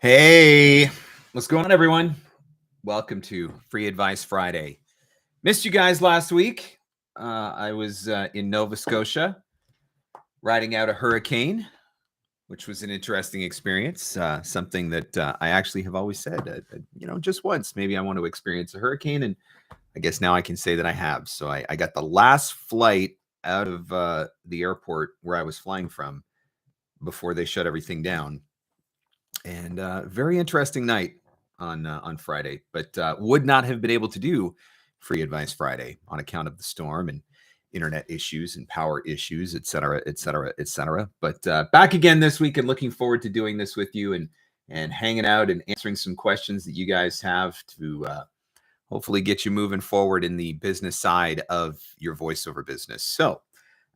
Hey, what's going on, everyone? Welcome to Free Advice Friday. Missed you guys last week. I was in Nova Scotia riding out a hurricane, which was an interesting experience. Something that I actually have always said, just once, maybe I want to experience a hurricane. And I guess now I can say that I have. So I got the last flight out of the airport where I was flying from before they shut everything down. And very interesting night on Friday, but would not have been able to do Free Advice Friday on account of the storm and internet issues and power issues, et cetera, et cetera, et cetera. But back again this week and looking forward to doing this with you and hanging out and answering some questions that you guys have to hopefully get you moving forward in the business side of your voiceover business. So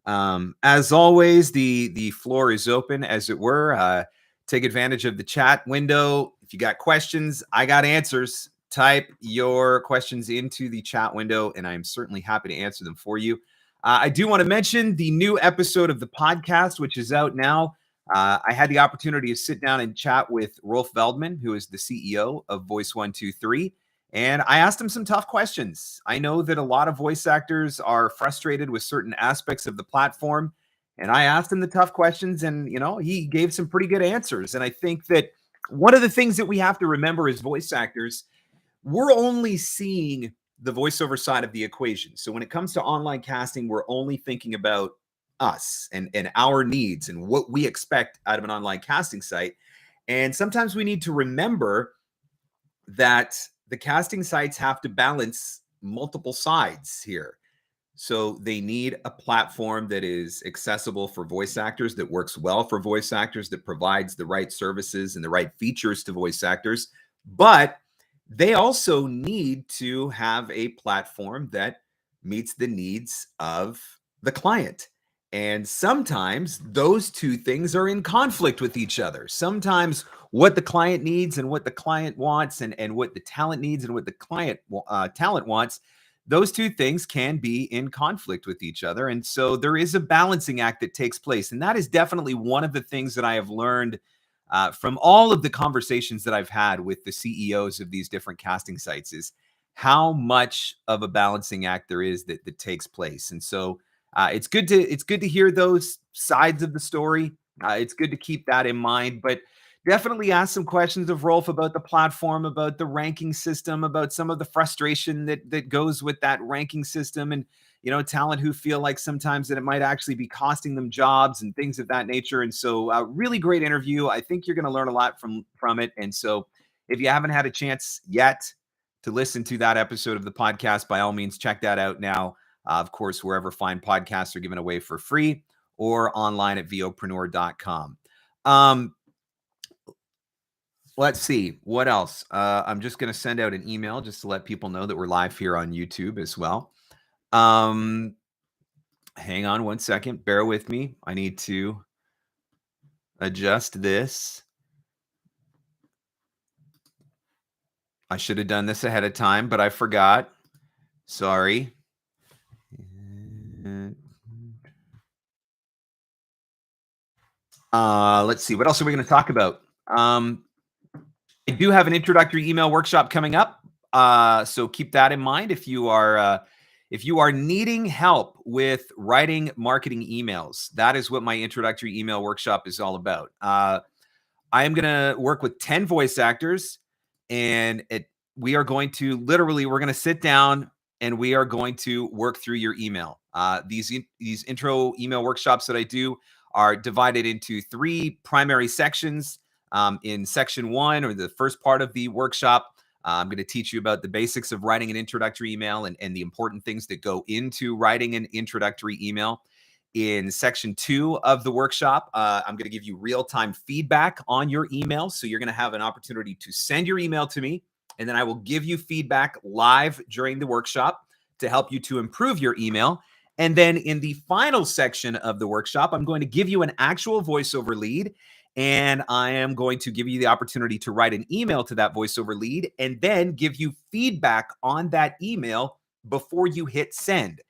as always, the floor is open, as it were. Take advantage of the chat window. If you got questions, I got answers. Type your questions into the chat window, and I'm certainly happy to answer them for you. I do want to mention the new episode of the podcast, which is out now. I had the opportunity to sit down and chat with Rolf Veldman, who is the CEO of Voice123, and I asked him some tough questions. I know that a lot of voice actors are frustrated with certain aspects of the platform, and I asked him the tough questions, and, he gave some pretty good answers. And I think that one of the things that we have to remember as voice actors, we're only seeing the voiceover side of the equation. So when it comes to online casting, we're only thinking about us and our needs and what we expect out of an online casting site. And sometimes we need to remember that the casting sites have to balance multiple sides here. So they need a platform that is accessible for voice actors, that works well for voice actors, that provides the right services and the right features to voice actors. But they also need to have a platform that meets the needs of the client. And sometimes those two things are in conflict with each other. Sometimes what the client needs and what the client wants and what the talent needs and what the client talent wants, those two things can be in conflict with each other. And so there is a balancing act that takes place. And that is definitely one of the things that I have learned from all of the conversations that I've had with the CEOs of these different casting sites, is how much of a balancing act there is that takes place. And so it's good to hear those sides of the story. It's good to keep that in mind, but definitely ask some questions of Rolf about the platform, about the ranking system, about some of the frustration that goes with that ranking system, and talent who feel like sometimes that it might actually be costing them jobs and things of that nature. And so really great interview. I think you're going to learn a lot from it. And so if you haven't had a chance yet to listen to that episode of the podcast, by all means, check that out now. Of course, wherever fine podcasts are given away for free, or online at VOpreneur.com. Let's see what else. I'm just going to send out an email just to let people know that we're live here on YouTube as well. Hang on one second. Bear with me. I need to adjust this. I should have done this ahead of time, but I forgot. Sorry. Let's see. What else are we going to talk about? I do have an introductory email workshop coming up. So keep that in mind. If you are needing help with writing marketing emails, that is what my introductory email workshop is all about. I am going to work with 10 voice actors, and we're going to sit down and we are going to work through your email. These intro email workshops that I do are divided into 3 primary sections. In section 1, or the first part of the workshop, I'm going to teach you about the basics of writing an introductory email and the important things that go into writing an introductory email. In section 2 of the workshop, I'm going to give you real-time feedback on your email. So you're going to have an opportunity to send your email to me, and then I will give you feedback live during the workshop to help you to improve your email. And then in the final section of the workshop, I'm going to give you an actual voiceover lead, and I am going to give you the opportunity to write an email to that voiceover lead and then give you feedback on that email before you hit send.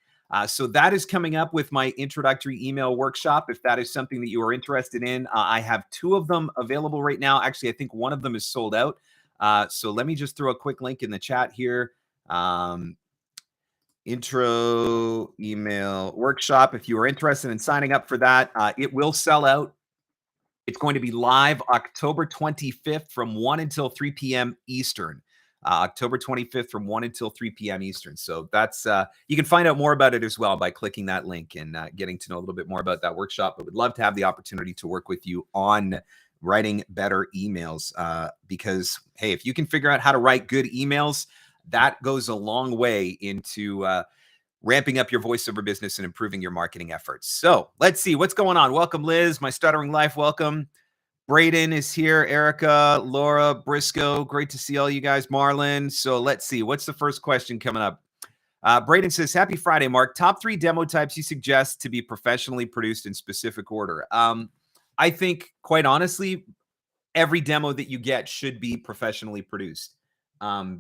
So that is coming up with my introductory email workshop. If that is something that you are interested in, I have 2 of them available right now. Actually, I think one of them is sold out. So let me just throw a quick link in the chat here. Intro email workshop. If you are interested in signing up for that, it will sell out. It's going to be live October 25th from 1 until 3 p.m. Eastern. October 25th from 1 until 3 p.m. Eastern. So that's, you can find out more about it as well by clicking that link and getting to know a little bit more about that workshop. But would love to have the opportunity to work with you on writing better emails because, hey, if you can figure out how to write good emails, that goes a long way into ramping up your voiceover business and improving your marketing efforts. So let's see what's going on. Welcome, Liz, my stuttering life. Welcome. Braden is here. Erica, Laura, Briscoe. Great to see all you guys. Marlon. So let's see. What's the first question coming up? Braden says, happy Friday, Mark. Top 3 demo types you suggest to be professionally produced in specific order. I think, quite honestly, every demo that you get should be professionally produced. We're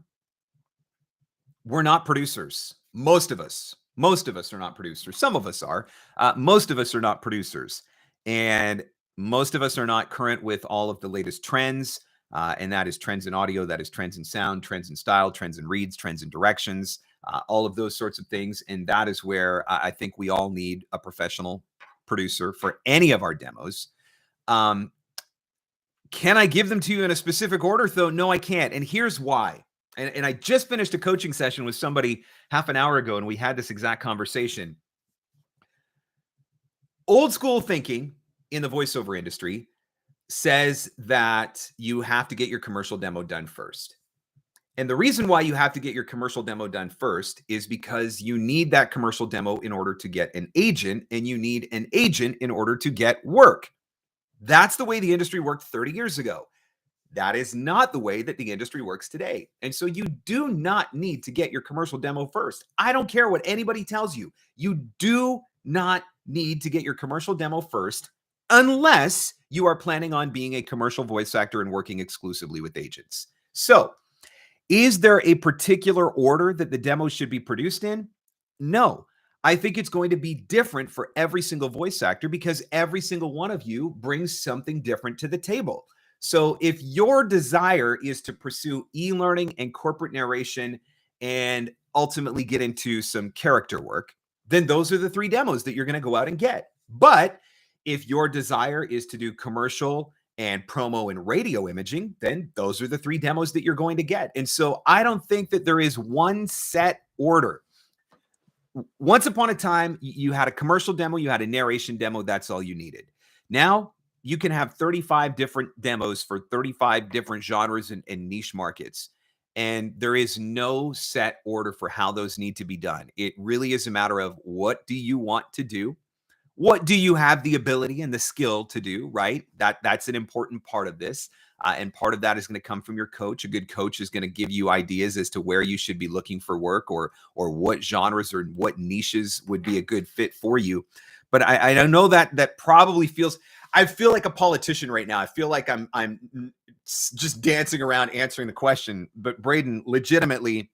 not producers. Most of us are not producers. Some of us are. Most of us are not producers. And most of us are not current with all of the latest trends. And that is trends in audio, that is trends in sound, trends in style, trends in reads, trends in directions, all of those sorts of things. And that is where I think we all need a professional producer for any of our demos. Can I give them to you in a specific order, though? No, I can't. And here's why. And I just finished a coaching session with somebody half an hour ago, and we had this exact conversation. Old school thinking in the voiceover industry says that you have to get your commercial demo done first. And the reason why you have to get your commercial demo done first is because you need that commercial demo in order to get an agent, and you need an agent in order to get work. That's the way the industry worked 30 years ago. That is not the way that the industry works today. And so you do not need to get your commercial demo first. I don't care what anybody tells you. You do not need to get your commercial demo first unless you are planning on being a commercial voice actor and working exclusively with agents. So, is there a particular order that the demo should be produced in? No. I think it's going to be different for every single voice actor because every single one of you brings something different to the table. So if your desire is to pursue e-learning and corporate narration and ultimately get into some character work, then those are the 3 demos that you're going to go out and get. But if your desire is to do commercial and promo and radio imaging, then those are the 3 demos that you're going to get. And so I don't think that there is one set order. Once upon a time, you had a commercial demo, you had a narration demo, that's all you needed. Now, you can have 35 different demos for 35 different genres and niche markets. And there is no set order for how those need to be done. It really is a matter of what do you want to do? What do you have the ability and the skill to do, right? That's an important part of this. And part of that is going to come from your coach. A good coach is going to give you ideas as to where you should be looking for work or what genres or what niches would be a good fit for you. But I don't know that probably feels... I feel like a politician right now. I feel like I'm just dancing around answering the question. But Braden, legitimately,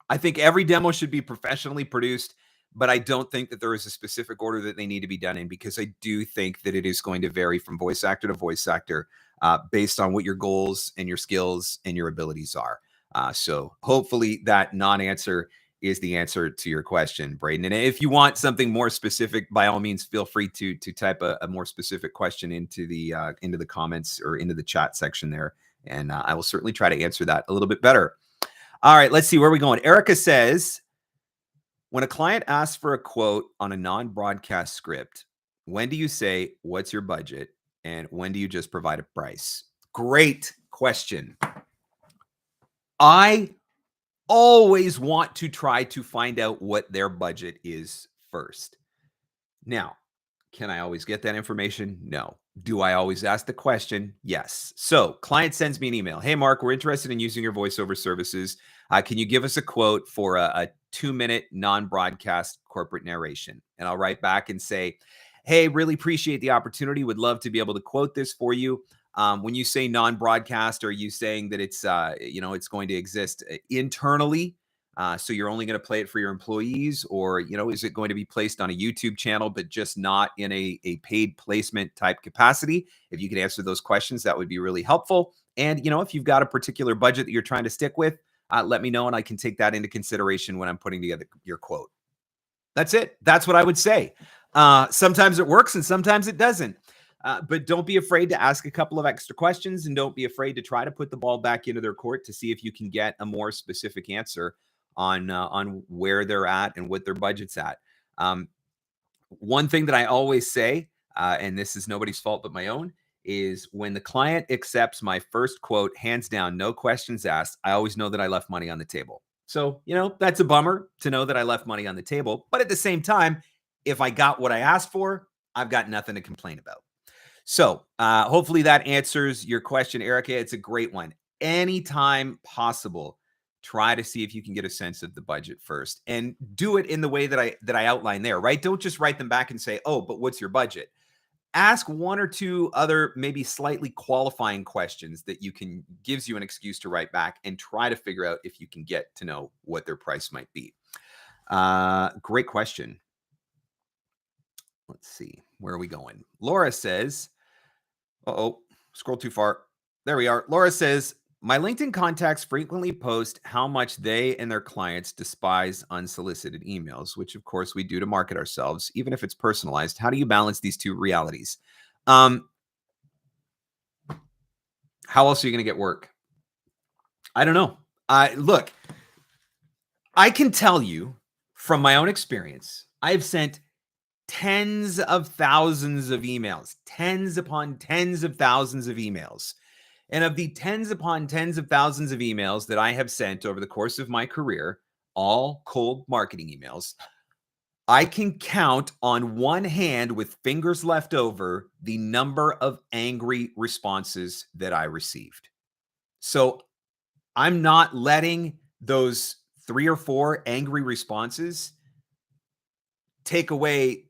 I think every demo should be professionally produced, but I don't think that there is a specific order that they need to be done in because I do think that it is going to vary from voice actor to voice actor based on what your goals and your skills and your abilities are. So hopefully that non-answer is the answer to your question, Braden. And if you want something more specific, by all means, feel free to type a more specific question into the comments or into the chat section there. And I will certainly try to answer that a little bit better. All right, let's see where we're going. Erica says, when a client asks for a quote on a non-broadcast script, when do you say, what's your budget? And when do you just provide a price? Great question. I always want to try to find out what their budget is first. Now, can I always get that information? No. Do I always ask the question? Yes. So client sends me an email. Hey, Mark, we're interested in using your voiceover services. Can you give us a quote for a 2-minute non-broadcast corporate narration? And I'll write back and say, hey, really appreciate the opportunity. Would love to be able to quote this for you. When you say non-broadcast, are you saying that it's, it's going to exist internally So you're only going to play it for your employees, or, is it going to be placed on a YouTube channel, but just not in a paid placement type capacity? If you could answer those questions, that would be really helpful. And, if you've got a particular budget that you're trying to stick with, let me know, and I can take that into consideration when I'm putting together your quote. That's it. That's what I would say. Sometimes it works and sometimes it doesn't. But don't be afraid to ask a couple of extra questions, and don't be afraid to try to put the ball back into their court to see if you can get a more specific answer on where they're at and what their budget's at. One thing that I always say, and this is nobody's fault but my own, is when the client accepts my first quote, hands down, no questions asked, I always know that I left money on the table. So, that's a bummer to know that I left money on the table. But at the same time, if I got what I asked for, I've got nothing to complain about. So hopefully that answers your question, Erica. It's a great one. Anytime possible, try to see if you can get a sense of the budget first, and do it in the way that I outlined there, right? Don't just write them back and say, oh, but what's your budget? Ask one or two other maybe slightly qualifying questions that gives you an excuse to write back, and try to figure out if you can get to know what their price might be. Great question. Let's see. Where are we going? Laura says, scroll too far. There we are. Laura says, my LinkedIn contacts frequently post how much they and their clients despise unsolicited emails, which of course we do to market ourselves, even if it's personalized. How do you balance these two realities? How else are you going to get work? I don't know. Look, I can tell you from my own experience, I've sent tens of thousands of emails, tens upon tens of thousands of emails. And of the tens upon tens of thousands of emails that I have sent over the course of my career, all cold marketing emails, I can count on one hand with fingers left over the number of angry responses that I received. So I'm not letting those 3 or 4 angry responses take away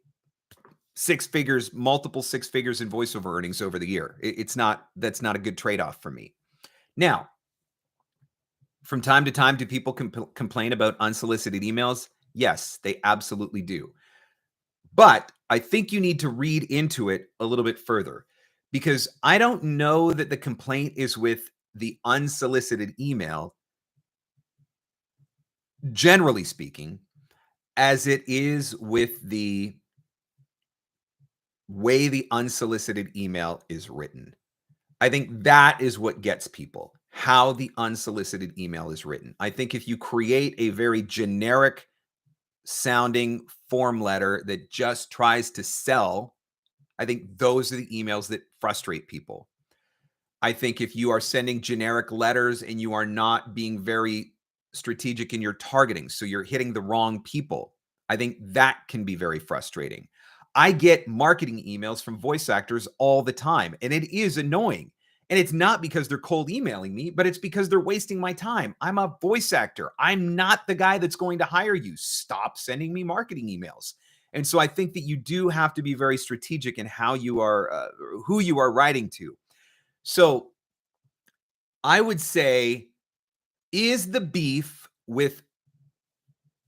multiple six figures in voiceover earnings over the year. That's not a good trade-off for me. Now, from time to time, do people complain about unsolicited emails? Yes, they absolutely do. But I think you need to read into it a little bit further, because I don't know that the complaint is with the unsolicited email, generally speaking, as it is with the way the unsolicited email is written. I think that is what gets people, how the unsolicited email is written. I think if you create a very generic sounding form letter that just tries to sell, I think those are the emails that frustrate people. I think if you are sending generic letters and you are not being very strategic in your targeting, so you're hitting the wrong people, I think that can be very frustrating. I get marketing emails from voice actors all the time, and it is annoying. And it's not because they're cold emailing me, but it's because they're wasting my time. I'm a voice actor. I'm not the guy that's going to hire you. Stop sending me marketing emails. And so I think that you do have to be very strategic in how you are, who you are writing to. So I would say, is the beef with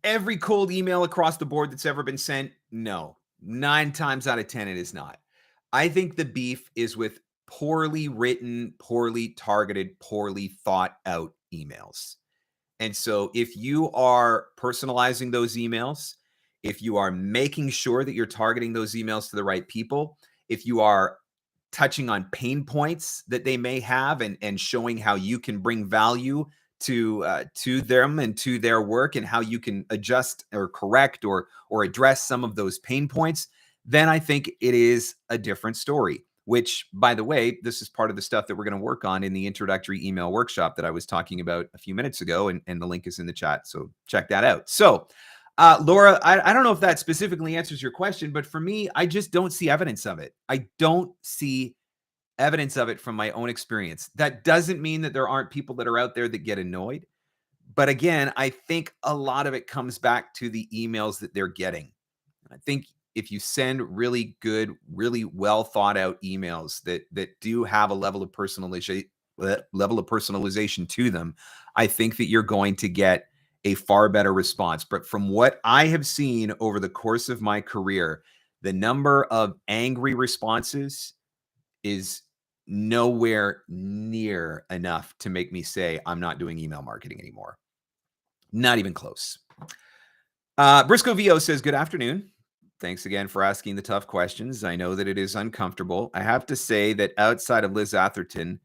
every cold email across the board that's ever been sent? No. 9 times out of 10, it is not. I think the beef is with poorly written, poorly targeted, poorly thought out emails. And so if you are personalizing those emails, if you are making sure that you're targeting those emails to the right people, if you are touching on pain points that they may have and showing how you can bring value to them and to their work, and how you can adjust or correct or address some of those pain points, then I think it is a different story. Which, by the way, this is part of the stuff that we're going to work on in the introductory email workshop that I was talking about a few minutes ago, and the link is in the chat, so check that out. So, Laura, I don't know if that specifically answers your question, but for me, I just don't see evidence of it. I don't see evidence of it from my own experience. That doesn't mean that there aren't people that are out there that get annoyed. But again, I think a lot of it comes back to the emails that they're getting. I think if you send really good, really well thought out emails that do have a level of personalization to them, I think that you're going to get a far better response. But from what I have seen over the course of my career, the number of angry responses is nowhere near enough to make me say I'm not doing email marketing anymore. Not even close. Briscoe VO says, good afternoon. Thanks again for asking the tough questions. I know that it is uncomfortable. I have to say that outside of Liz Atherton,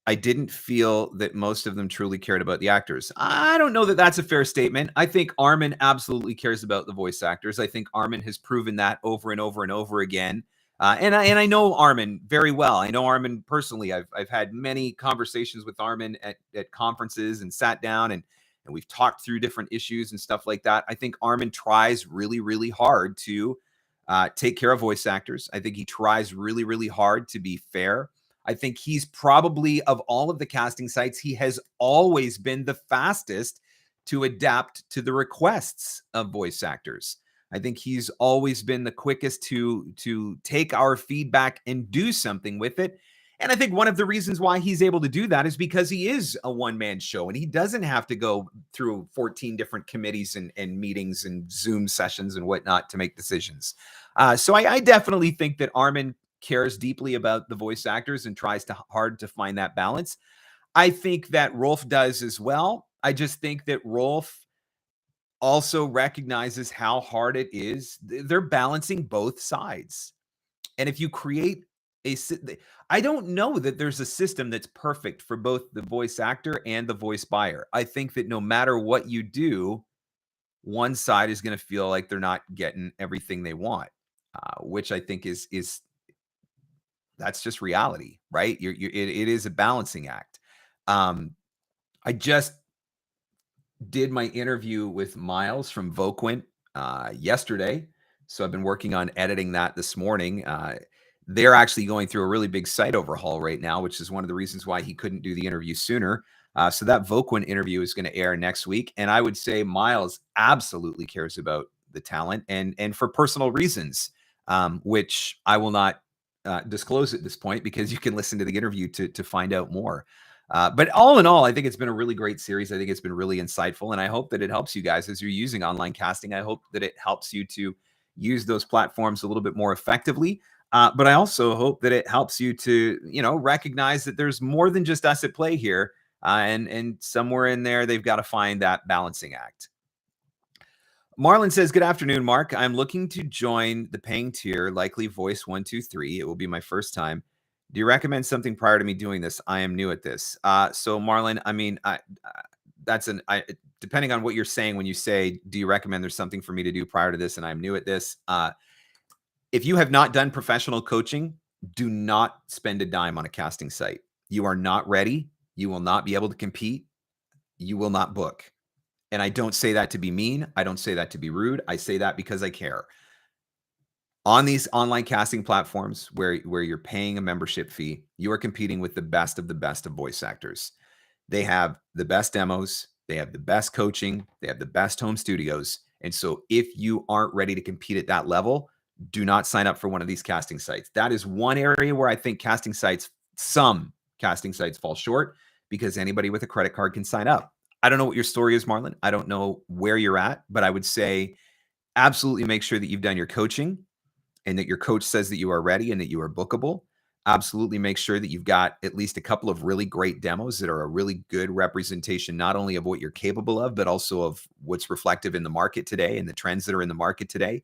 I didn't feel that most of them truly cared about the actors. I don't know that that's a fair statement. I think Armin absolutely cares about the voice actors. I think Armin has proven that over and over and over again. And I know Armin very well. I know Armin personally. I've had many conversations with Armin at conferences and sat down and we've talked through different issues and stuff like that. I think Armin tries really, really hard to take care of voice actors. I think he tries really, really hard to be fair. I think he's probably, of all of the casting sites, he has always been the fastest to adapt to the requests of voice actors. I think he's always been the quickest to take our feedback and do something with it. And I think one of the reasons why he's able to do that is because he is a one-man show and he doesn't have to go through 14 different committees and meetings and Zoom sessions and whatnot to make decisions. So I definitely think that Armin cares deeply about the voice actors and tries hard to find that balance. I think that Rolf does as well. I just think that Rolf also recognizes how hard it is. They're balancing both sides. And if you create I don't know that there's a system that's perfect for both the voice actor and the voice buyer. I think that no matter what you do, one side is going to feel like they're not getting everything they want, which I think is that's just reality, right? It is a balancing act. I just did my interview with Miles from Voquent yesterday. So I've been working on editing that this morning. They're actually going through a really big site overhaul right now, which is one of the reasons why he couldn't do the interview sooner. So that Voquent interview is going to air next week. And I would say Miles absolutely cares about the talent and for personal reasons, which I will not disclose at this point because you can listen to the interview to find out more. But all in all, I think it's been a really great series. I think it's been really insightful, and I hope that it helps you guys as you're using online casting. I hope that it helps you to use those platforms a little bit more effectively. But I also hope that it helps you to, recognize that there's more than just us at play here, and somewhere in there, they've got to find that balancing act. Marlon says, good afternoon, Mark. I'm looking to join the paying tier, likely voice 123. It will be my first time. Do you recommend something prior to me doing this? I am new at this. So Marlon, I mean, depending on what you're saying when you say, do you recommend there's something for me to do prior to this and I'm new at this? If you have not done professional coaching, do not spend a dime on a casting site. You are not ready. You will not be able to compete. You will not book. And I don't say that to be mean. I don't say that to be rude. I say that because I care. On these online casting platforms where you're paying a membership fee, you are competing with the best of voice actors. They have the best demos. They have the best coaching. They have the best home studios. And so if you aren't ready to compete at that level, do not sign up for one of these casting sites. That is one area where I think some casting sites fall short because anybody with a credit card can sign up. I don't know what your story is, Marlon. I don't know where you're at, but I would say absolutely make sure that you've done your coaching and that your coach says that you are ready and that you are bookable. Absolutely make sure that you've got at least a couple of really great demos that are a really good representation, not only of what you're capable of, but also of what's reflective in the market today and the trends that are in the market today.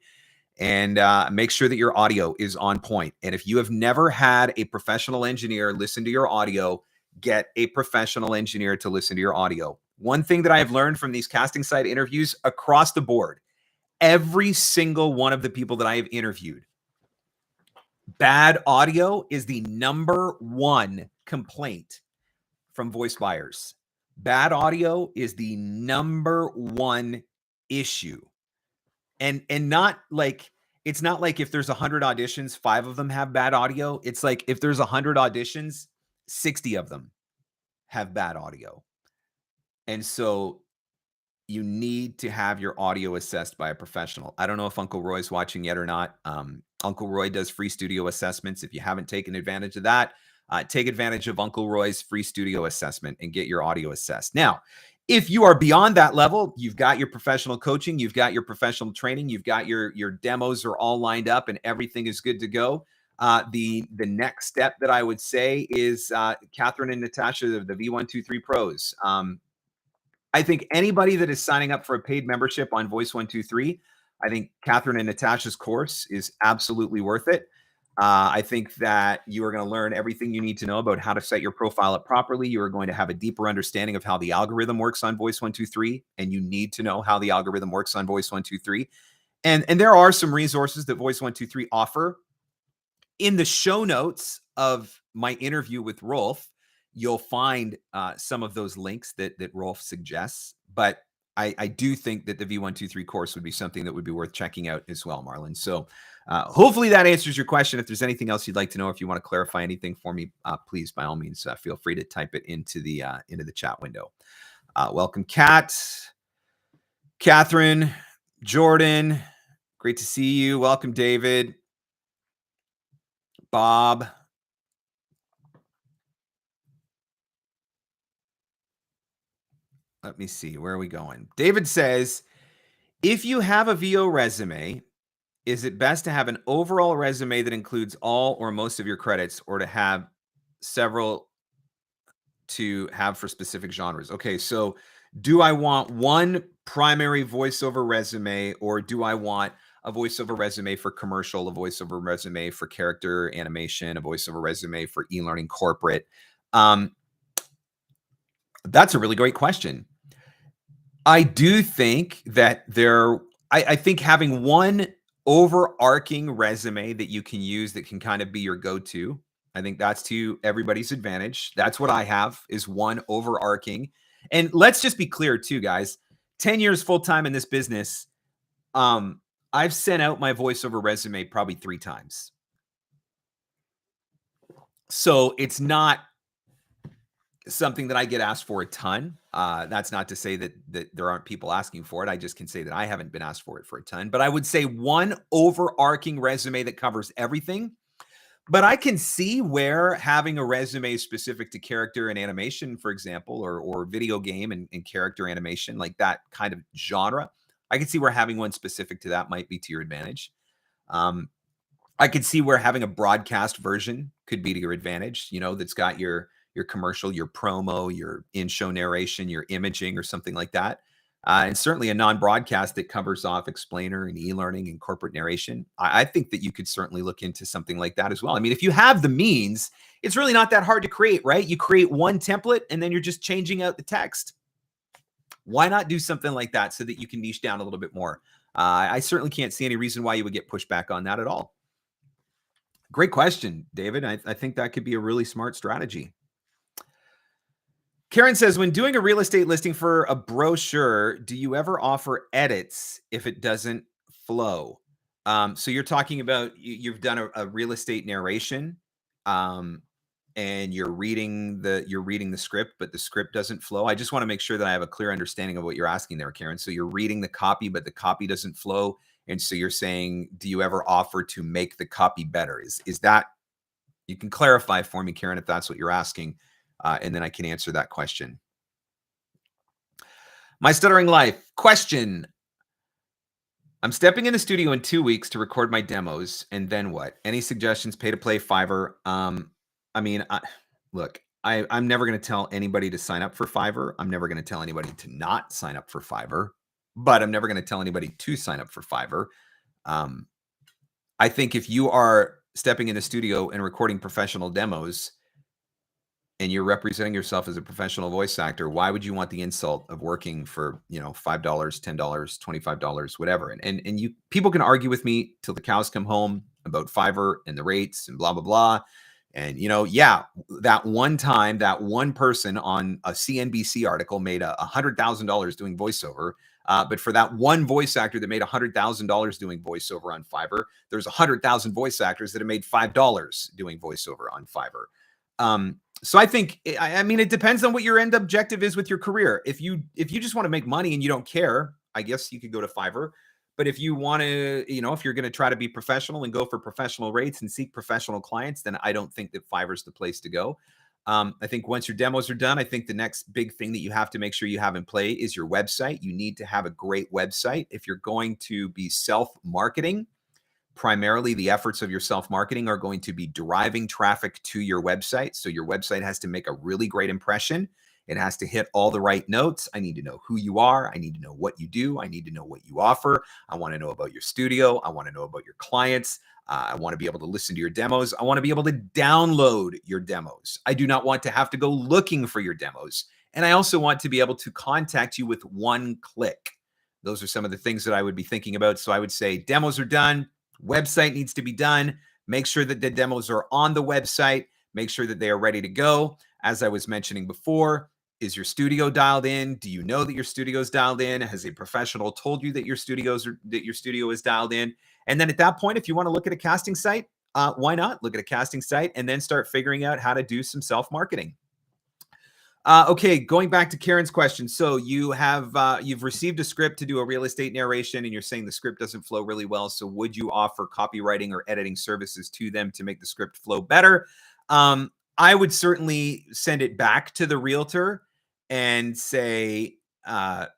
And make sure that your audio is on point. And if you have never had a professional engineer listen to your audio, get a professional engineer to listen to your audio. One thing that I have learned from these casting site interviews across the board, every single one of the people that I have interviewed, bad audio is the number one complaint from voice buyers. Bad audio is the number one issue. And not like, it's not like if there's 100 auditions, 5 of them have bad audio. It's like if there's 100 auditions, 60 of them have bad audio. And so you need to have your audio assessed by a professional. I don't know if Uncle Roy's watching yet or not. Uncle Roy does free studio assessments. If you haven't taken advantage of that, take advantage of Uncle Roy's free studio assessment and get your audio assessed. Now, If you are beyond that level, you've got your professional coaching, you've got your professional training, you've got your demos are all lined up and everything is good to go. The next step that I would say is Catherine and Natasha, the V123 Pros. I think anybody that is signing up for a paid membership on Voice 123, I think Catherine and Natasha's course is absolutely worth it. I think that you are going to learn everything you need to know about how to set your profile up properly. You are going to have a deeper understanding of how the algorithm works on Voice 123, and you need to know how the algorithm works on Voice 123. And there are some resources that Voice 123 offer. In the show notes of my interview with Rolf, you'll find some of those links that Rolf suggests. But I do think that the V123 course would be something that would be worth checking out as well, Marlon. So hopefully that answers your question. If there's anything else you'd like to know, if you want to clarify anything for me, please, by all means, feel free to type it into the chat window. Welcome, Kat, Catherine, Jordan. Great to see you. Welcome, David, Bob. Let me see. Where are we going? David says, if you have a VO resume, is it best to have an overall resume that includes all or most of your credits, or to have several to have for specific genres? Okay, so do I want one primary voiceover resume, or do I want a voiceover resume for commercial, a voiceover resume for character animation, a voiceover resume for e-learning corporate? That's a really great question. I do think that I think having one overarching resume that you can use that can kind of be your go-to, I think that's to everybody's advantage. That's what I have, is one overarching. And let's just be clear too, guys. 10 years full-time in this business, I've sent out my voiceover resume probably 3 times. So it's not something that I get asked for a ton. That's not to say that there aren't people asking for it. I just can say that I haven't been asked for it for a ton. But I would say one overarching resume that covers everything. But I can see where having a resume specific to character and animation, for example, or video game and character animation, like that kind of genre, I can see where having one specific to that might be to your advantage. I could see where having a broadcast version could be to your advantage, that's got your commercial, your promo, your in-show narration, your imaging, or something like that. And certainly a non-broadcast that covers off explainer and e-learning and corporate narration. I think that you could certainly look into something like that as well. I mean, if you have the means, it's really not that hard to create, right? You create one template and then you're just changing out the text. Why not do something like that so that you can niche down a little bit more? I certainly can't see any reason why you would get pushback on that at all. Great question, David. I think that could be a really smart strategy. Karen says, when doing a real estate listing for a brochure, do you ever offer edits if it doesn't flow? So you're talking about you've done a real estate narration, and you're reading the script, but the script doesn't flow. I just want to make sure that I have a clear understanding of what you're asking there, Karen. So you're reading the copy, but the copy doesn't flow. And so you're saying, do you ever offer to make the copy better? Is that, you can clarify for me, Karen, if that's what you're asking, and then I can answer that question. My Stuttering Life question. I'm stepping in the studio in 2 weeks to record my demos, and then what? Any suggestions? Pay to play, Fiverr? Look, I'm never going to tell anybody to sign up for Fiverr. I'm never going to tell anybody to not sign up for Fiverr, but I'm never going to tell anybody to sign up for Fiverr. I think if you are stepping in the studio and recording professional demos and you're representing yourself as a professional voice actor, why would you want the insult of working for, $5, $10, $25, whatever? And people can argue with me till the cows come home about Fiverr and the rates and blah, blah, blah. And, that one time, that one person on a CNBC article made $100,000 doing voiceover. But for that one voice actor that made $100,000 doing voiceover on Fiverr, there's 100,000 voice actors that have made $5 doing voiceover on Fiverr. So I think, it depends on what your end objective is with your career. If you just want to make money and you don't care, I guess you could go to Fiverr. But if you want to, if you're going to try to be professional and go for professional rates and seek professional clients, then I don't think that Fiverr's the place to go. I think once your demos are done, I think the next big thing that you have to make sure you have in play is your website. You need to have a great website. If you're going to be self-marketing, primarily the efforts of your self-marketing are going to be deriving traffic to your website. So your website has to make a really great impression. It has to hit all the right notes. I need to know who you are. I need to know what you do. I need to know what you offer. I want to know about your studio. I want to know about your clients. I want to be able to listen to your demos. I want to be able to download your demos. I do not want to have to go looking for your demos. And I also want to be able to contact you with one click. Those are some of the things that I would be thinking about. So I would say demos are done. Website needs to be done. Make sure that the demos are on the website. Make sure that they are ready to go. As I was mentioning before, is your studio dialed in? Do you know that your studio is dialed in? Has a professional told you that your studio is dialed in? And then at that point, if you want to look at a casting site, why not look at a casting site and then start figuring out how to do some self-marketing? Okay, going back to Karen's question. So you've received a script to do a real estate narration, and you're saying the script doesn't flow really well. So would you offer copywriting or editing services to them to make the script flow better? I would certainly send it back to the realtor and say, and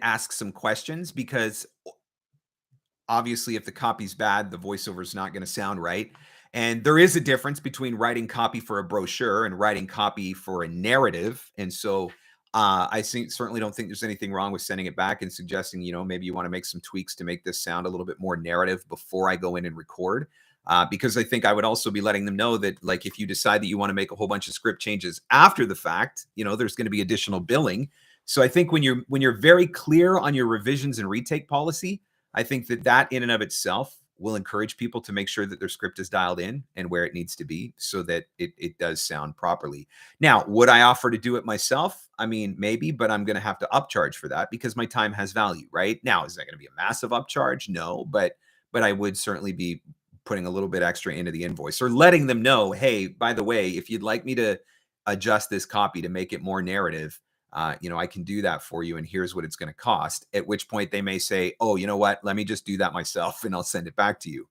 ask some questions, because obviously if the copy's bad, the voiceover is not going to sound right. And there is a difference between writing copy for a brochure and writing copy for a narrative. And so I certainly don't think there's anything wrong with sending it back and suggesting, maybe you want to make some tweaks to make this sound a little bit more narrative before I go in and record. Because I think I would also be letting them know that, like, if you decide that you want to make a whole bunch of script changes after the fact, there's going to be additional billing. So I think when you're very clear on your revisions and retake policy, I think that in and of itself will encourage people to make sure that their script is dialed in and where it needs to be so that it does sound properly. Now, would I offer to do it myself? I mean, maybe, but I'm going to have to upcharge for that because my time has value, right? Now, is that going to be a massive upcharge? No, but I would certainly be putting a little bit extra into the invoice, or letting them know, hey, by the way, if you'd like me to adjust this copy to make it more narrative, I can do that for you, and here's what it's going to cost. At which point they may say, oh, you know what, let me just do that myself and I'll send it back to you.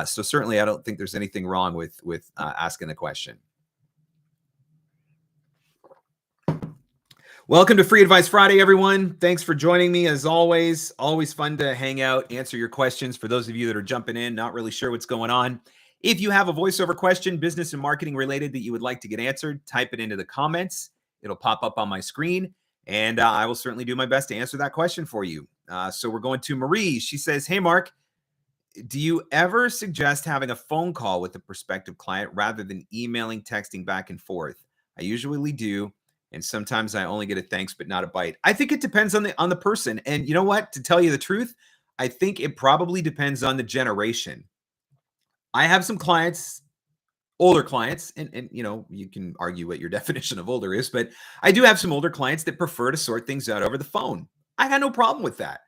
So certainly I don't think there's anything wrong with asking the question. Welcome to Free Advice Friday, everyone. Thanks for joining me. As always fun to hang out, answer your questions. For those of you that are jumping in, not really sure what's going on, if you have a voiceover question, business and marketing related, that you would like to get answered, type it into the comments. It'll pop up on my screen, and I will certainly do my best to answer that question for you. So we're going to Marie. She says, hey, Mark, do you ever suggest having a phone call with a prospective client rather than emailing, texting back and forth? I usually do, and sometimes I only get a thanks but not a bite. I think it depends on the person. And you know what? To tell you the truth, I think it probably depends on the generation. I have some clients, older clients, and you can argue what your definition of older is, but I do have some older clients that prefer to sort things out over the phone. I got no problem with that.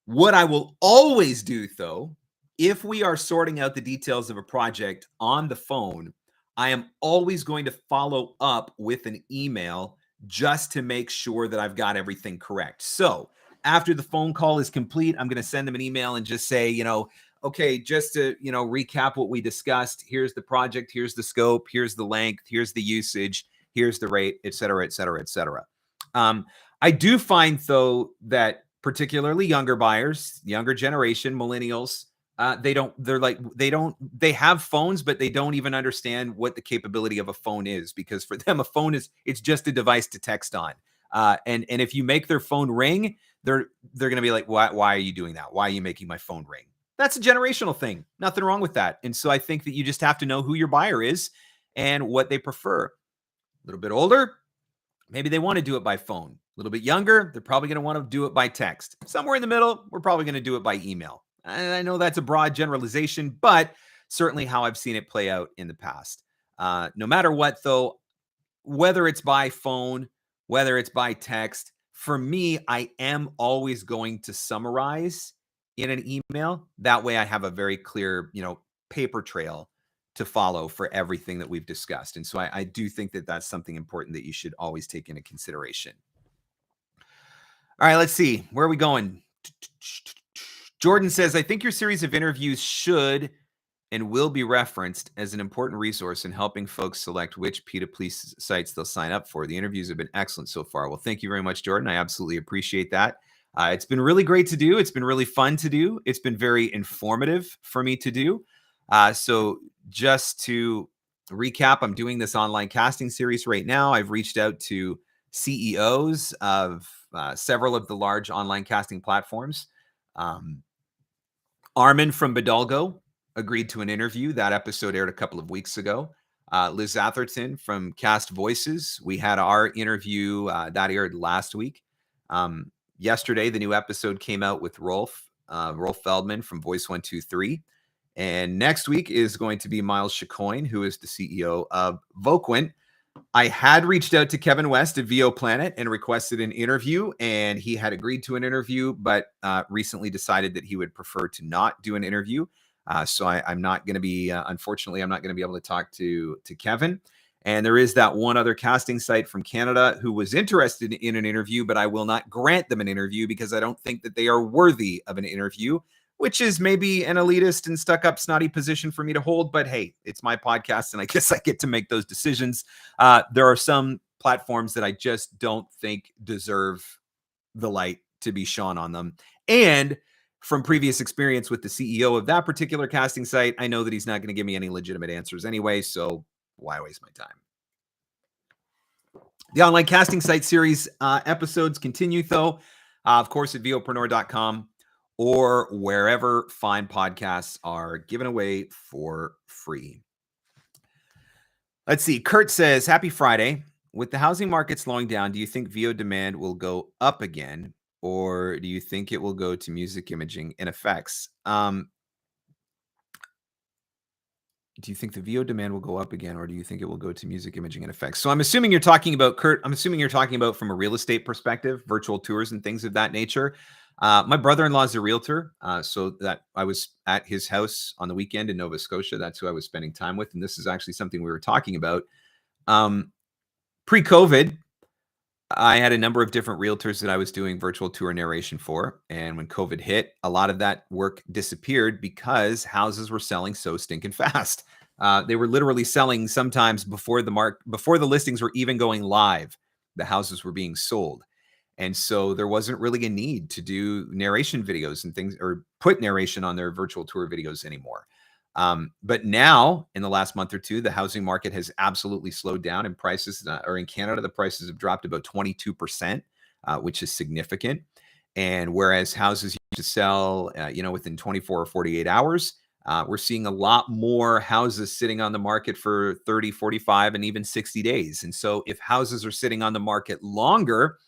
What I will always do, though, if we are sorting out the details of a project on the phone, I am always going to follow up with an email just to make sure that I've got everything correct. So after the phone call is complete, I'm going to send them an email and just say, okay, just to, recap what we discussed. Here's the project, here's the scope, here's the length, here's the usage, here's the rate, et cetera, et cetera, et cetera. I do find, though, that particularly younger buyers, younger generation, millennials, they have phones, but they don't even understand what the capability of a phone is, because for them, a phone it's just a device to text on. And if you make their phone ring, they're going to be like, why are you doing that? Why are you making my phone ring? That's a generational thing. Nothing wrong with that. And so I think that you just have to know who your buyer is and what they prefer. A little bit older, maybe they want to do it by phone. A little bit younger, they're probably going to want to do it by text. Somewhere in the middle, we're probably going to do it by email. And I know that's a broad generalization, but certainly how I've seen it play out in the past. No matter what, though, whether it's by phone, whether it's by text, for me, I am always going to summarize in an email. That way I have a very clear, paper trail to follow for everything that we've discussed. And so I do think that that's something important that you should always take into consideration. All right, let's see. Where are we going? Jordan says, I think your series of interviews should and will be referenced as an important resource in helping folks select which P2P sites they'll sign up for. The interviews have been excellent so far. Well, thank you very much, Jordan. I absolutely appreciate that. It's been really great to do. It's been really fun to do. It's been very informative for me to do. So just to recap, I'm doing this online casting series right now. I've reached out to CEOs of several of the large online casting platforms. Armin from Bidalgo agreed to an interview. That episode aired a couple of weeks ago. Liz Atherton from Cast Voices. We had our interview that aired last week. Yesterday, the new episode came out with Rolf Feldman from Voice 123. And next week is going to be Miles Chicoine, who is the CEO of Voquent. I had reached out to Kevin West at VO Planet and requested an interview, and he had agreed to an interview, but recently decided that he would prefer to not do an interview. So I'm not going to be, unfortunately, I'm not going to be able to talk to Kevin. And there is that one other casting site from Canada who was interested in an interview, but I will not grant them an interview because I don't think that they are worthy of an interview, which is maybe an elitist and stuck up snotty position for me to hold. But hey, it's my podcast and I guess I get to make those decisions. There are some platforms that I just don't think deserve the light to be shone on them. And from previous experience with the CEO of that particular casting site, I know that he's not going to give me any legitimate answers anyway. So why waste my time? The online casting site series episodes continue though, of course, at VOpreneur.com. or wherever fine podcasts are given away for free. Let's see. Kurt says, happy Friday. With the housing market slowing down, do you think VO demand will go up again, or do you think it will go to music imaging and effects? Do you think the VO demand will go up again, or do you think it will go to music imaging and effects? So I'm assuming you're talking about, Kurt, I'm assuming you're talking about from a real estate perspective, virtual tours and things of that nature. My brother-in-law is a realtor, so that I was at his house on the weekend in Nova Scotia. That's who I was spending time with, and this is actually something we were talking about. Pre-COVID, I had a number of different realtors that I was doing virtual tour narration for, and when COVID hit, a lot of that work disappeared because houses were selling so stinking fast. They were literally selling sometimes before the listings were even going live. The houses were being sold. And so there wasn't really a need to do narration videos and things or put narration on their virtual tour videos anymore. But now in the last month or two, the housing market has absolutely slowed down and prices, or in Canada, the prices have dropped about 22%, which is significant. And whereas houses used to sell, within 24 or 48 hours, we're seeing a lot more houses sitting on the market for 30, 45, and even 60 days. And so if houses are sitting on the market longer,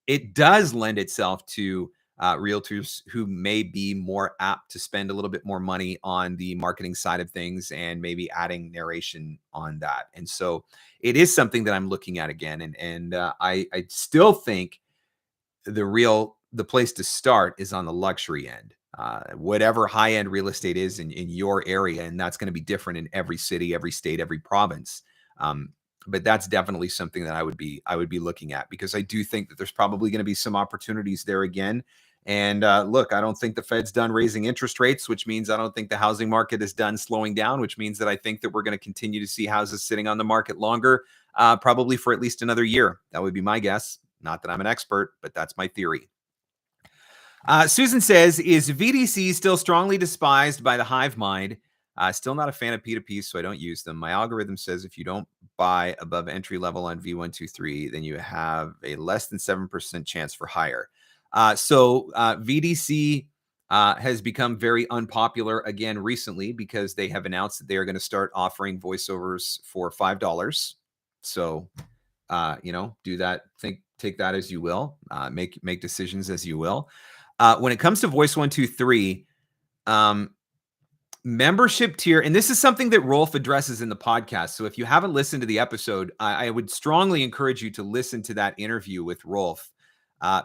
it does lend itself to realtors who may be more apt to spend a little bit more money on the marketing side of things and maybe adding narration on that. And so it is something that I'm looking at again. And I still think the place to start is on the luxury end. Whatever high-end real estate is in your area, and that's going to be different in every city, every state, every province. But that's definitely something that I would be looking at, because I do think that there's probably going to be some opportunities there again. And look, I don't think the Fed's done raising interest rates, which means I don't think the housing market is done slowing down, which means that I think that we're going to continue to see houses sitting on the market longer, probably for at least another year. That would be my guess. Not that I'm an expert, but that's my theory. Susan says, is VDC still strongly despised by the hive mind? Still not a fan of P2P, so I don't use them. My algorithm says if you don't buy above entry level on V123, then you have a less than 7% chance for hire. So VDC has become very unpopular again recently because they have announced that they are going to start offering voiceovers for $5. So, do that. Take that as you will. Make decisions as you will. When it comes to Voice 123, membership tier, and this is something that Rolf addresses in the podcast. So if you haven't listened to the episode, I would strongly encourage you to listen to that interview with Rolf,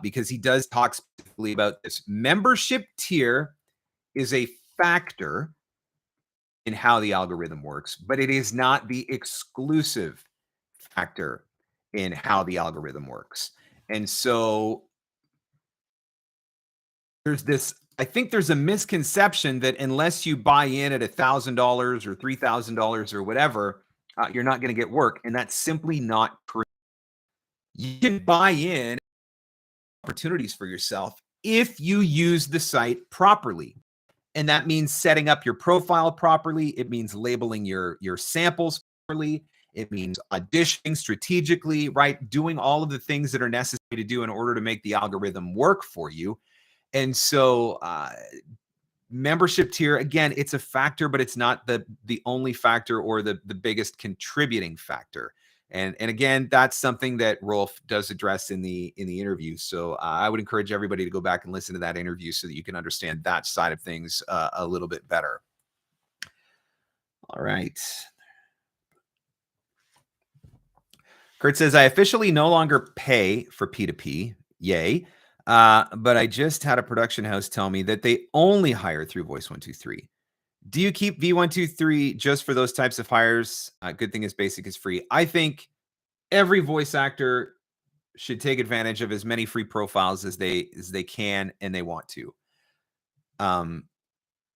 because he does talk specifically about this. Membership tier is a factor in how the algorithm works, but it is not the exclusive factor in how the algorithm works. And so there's this I think there's a misconception that unless you buy in at $1,000 or $3,000 or whatever, you're not going to get work. And that's simply not true. You can buy in opportunities for yourself if you use the site properly. And that means setting up your profile properly. It means labeling your samples properly. It means auditioning strategically, right? Doing all of the things that are necessary to do in order to make the algorithm work for you. And so membership tier, again, it's a factor, but it's not the only factor or the biggest contributing factor. And again, that's something that Rolf does address in the interview. So I would encourage everybody to go back and listen to that interview so that you can understand that side of things a little bit better. All right. Kurt says, I officially no longer pay for P2P. Yay. But I just had a production house tell me that they only hire through Voice123. Do you keep V123 just for those types of hires? Good thing is basic is free. I think every voice actor should take advantage of as many free profiles as they can and they want to.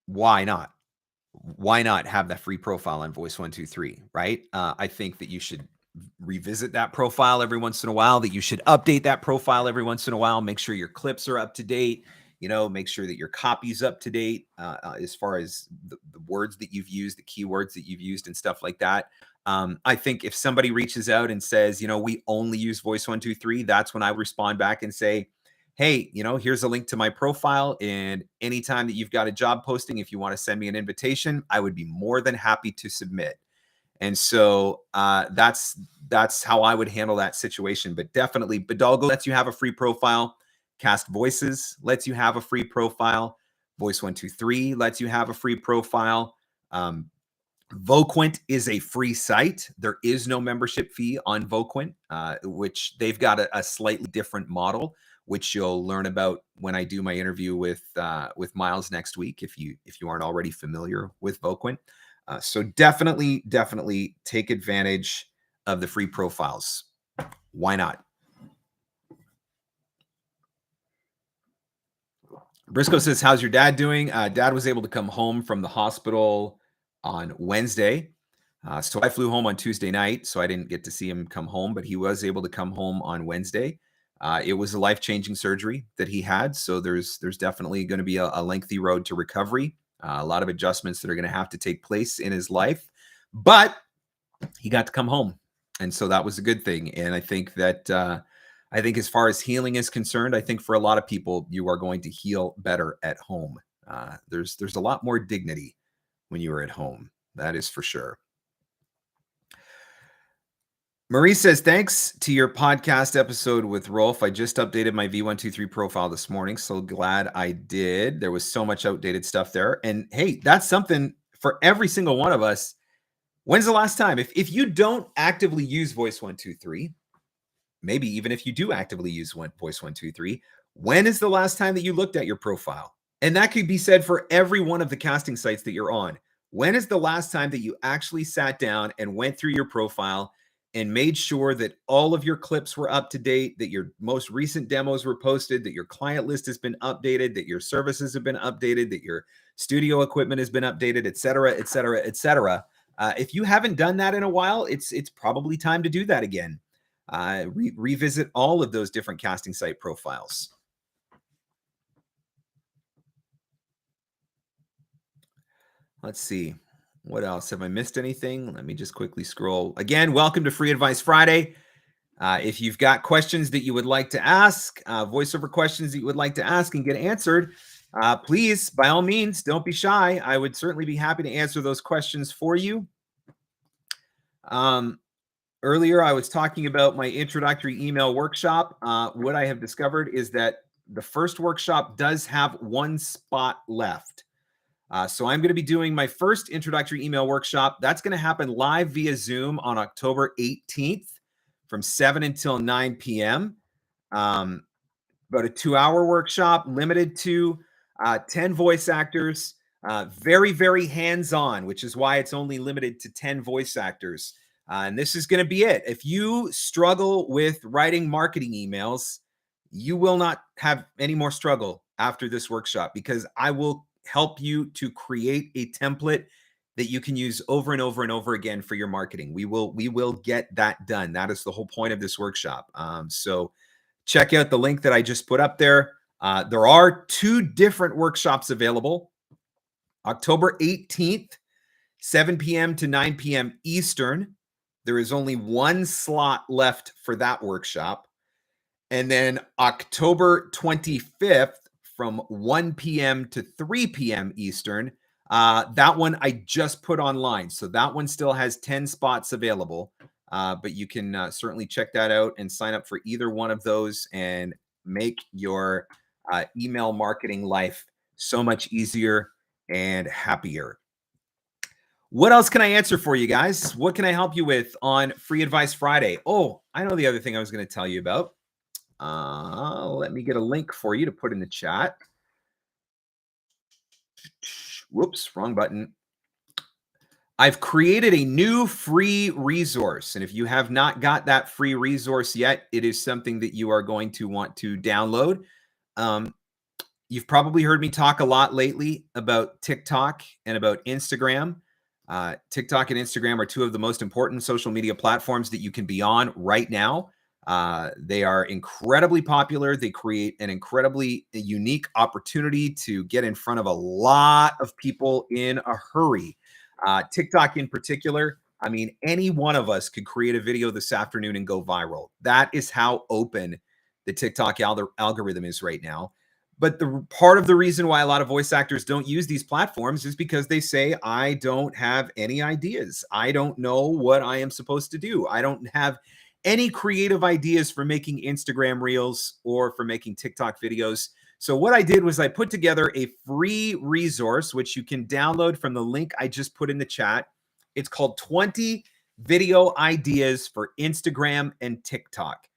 Why not? Why not have that free profile on Voice123, right? I think that you should revisit that profile every once in a while, that you should update that profile every once in a while, make sure your clips are up to date, make sure that your copy's up to date as far as the words that you've used, the keywords that you've used and stuff like that. I think if somebody reaches out and says, we only use Voice123, that's when I respond back and say, hey, here's a link to my profile. And anytime that you've got a job posting, if you want to send me an invitation, I would be more than happy to submit. And so that's how I would handle that situation. But definitely, Bidalgo lets you have a free profile. Cast Voices lets you have a free profile. Voice123 lets you have a free profile. Voquent is a free site. There is no membership fee on Voquent, which they've got a slightly different model, which you'll learn about when I do my interview with Miles next week, if you aren't already familiar with Voquent. So definitely take advantage of the free profiles. Why not? Briscoe says, how's your dad doing? Dad was able to come home from the hospital on Wednesday. So I flew home on Tuesday night, so I didn't get to see him come home, but he was able to come home on Wednesday. It was a life-changing surgery that he had. So there's definitely going to be a lengthy road to recovery. A lot of adjustments that are going to have to take place in his life, but he got to come home. And so that was a good thing. And I think that, as far as healing is concerned, I think for a lot of people, you are going to heal better at home. There's a lot more dignity when you are at home. That is for sure. Marie says, thanks to your podcast episode with Rolf. I just updated my V123 profile this morning. So glad I did. There was so much outdated stuff there. And hey, that's something for every single one of us. When's the last time? If you don't actively use Voice123, maybe even if you do actively use Voice123, when is the last time that you looked at your profile? And that could be said for every one of the casting sites that you're on. When is the last time that you actually sat down and went through your profile and made sure that all of your clips were up to date, that your most recent demos were posted, that your client list has been updated, that your services have been updated, that your studio equipment has been updated, et cetera, et cetera, et cetera. If you haven't done that in a while, it's probably time to do that again. Revisit all of those different casting site profiles. Let's see. What else? Have I missed anything? Let me just quickly scroll. Again, welcome to Free Advice Friday. If you've got questions that you would like to ask, voiceover questions that you would like to ask and get answered, please, by all means, don't be shy. I would certainly be happy to answer those questions for you. Earlier, I was talking about my introductory email workshop. What I have discovered is that the first workshop does have one spot left. So I'm going to be doing my first introductory email workshop. That's going to happen live via Zoom on October 18th from 7 until 9 p.m. About a 2-hour workshop limited to 10 voice actors, very, very hands-on, which is why it's only limited to 10 voice actors. And this is going to be it. If you struggle with writing marketing emails, you will not have any more struggle after this workshop, because I will help you to create a template that you can use over and over and over again for your marketing. We will get that done. That is the whole point of this workshop. So check out the link that I just put up there. There are 2 different workshops available. October 18th, 7 p.m. to 9 p.m. Eastern. There is only 1 slot left for that workshop. And then October 25th from 1 p.m. to 3 p.m. Eastern. That one I just put online. So that one still has 10 spots available. But you can certainly check that out and sign up for either one of those and make your email marketing life so much easier and happier. What else can I answer for you guys? What can I help you with on Free Advice Friday? Oh, I know the other thing I was going to tell you about. Let me get a link for you to put in the chat. Whoops, wrong button. I've created a new free resource. And if you have not got that free resource yet, it is something that you are going to want to download. You've probably heard me talk a lot lately about TikTok and about Instagram. TikTok and Instagram are 2 of the most important social media platforms that you can be on right now. They are incredibly popular. They create an incredibly unique opportunity to get in front of a lot of people in a hurry. TikTok in particular, I mean, any one of us could create a video this afternoon and go viral. That is how open the TikTok algorithm is right now. But the part of the reason why a lot of voice actors don't use these platforms is because they say, I don't have any ideas. I don't know what I am supposed to do. I don't have any creative ideas for making Instagram reels or for making TikTok videos. So what I did was I put together a free resource, which you can download from the link I just put in the chat. It's called 20 Video Ideas for Instagram and TikTok.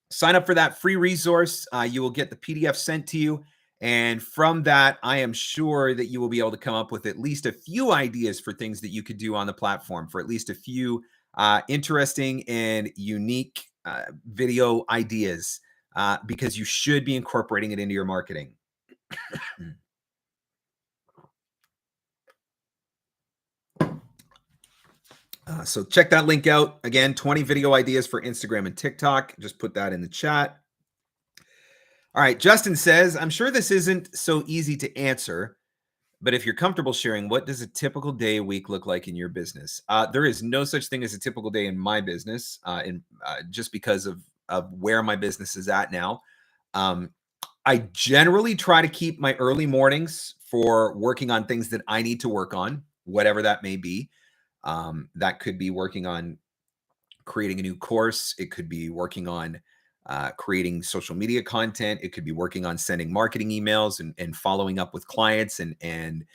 Sign up for that free resource. You will get the PDF sent to you. And from that, I am sure that you will be able to come up with at least a few ideas for things that you could do on the platform, for at least a few interesting and unique video ideas, because you should be incorporating it into your marketing. So check that link out. Again, 20 video ideas for Instagram and TikTok. Just put that in the chat. All right, Justin says, I'm sure this isn't so easy to answer, but if you're comfortable sharing, what does a typical day, week look like in your business? There is no such thing as a typical day in my business, just because of where my business is at now. I generally try to keep my early mornings for working on things that I need to work on, whatever that may be. That could be working on creating a new course. It could be working on creating social media content. It could be working on sending marketing emails and following up with clients and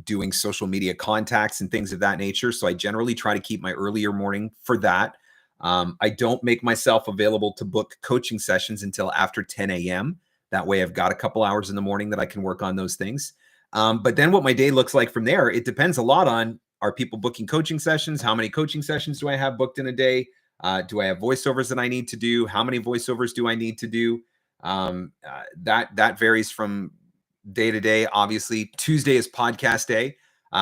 doing social media contacts and things of that nature. So I generally try to keep my earlier morning for that. I don't make myself available to book coaching sessions until after 10 a.m. That way I've got a couple hours in the morning that I can work on those things. But then what my day looks like from there, it depends a lot on, are people booking coaching sessions? How many coaching sessions do I have booked in a day? Do I have voiceovers that I need to do? How many voiceovers do I need to do? That varies from day to day. Obviously, Tuesday is podcast day.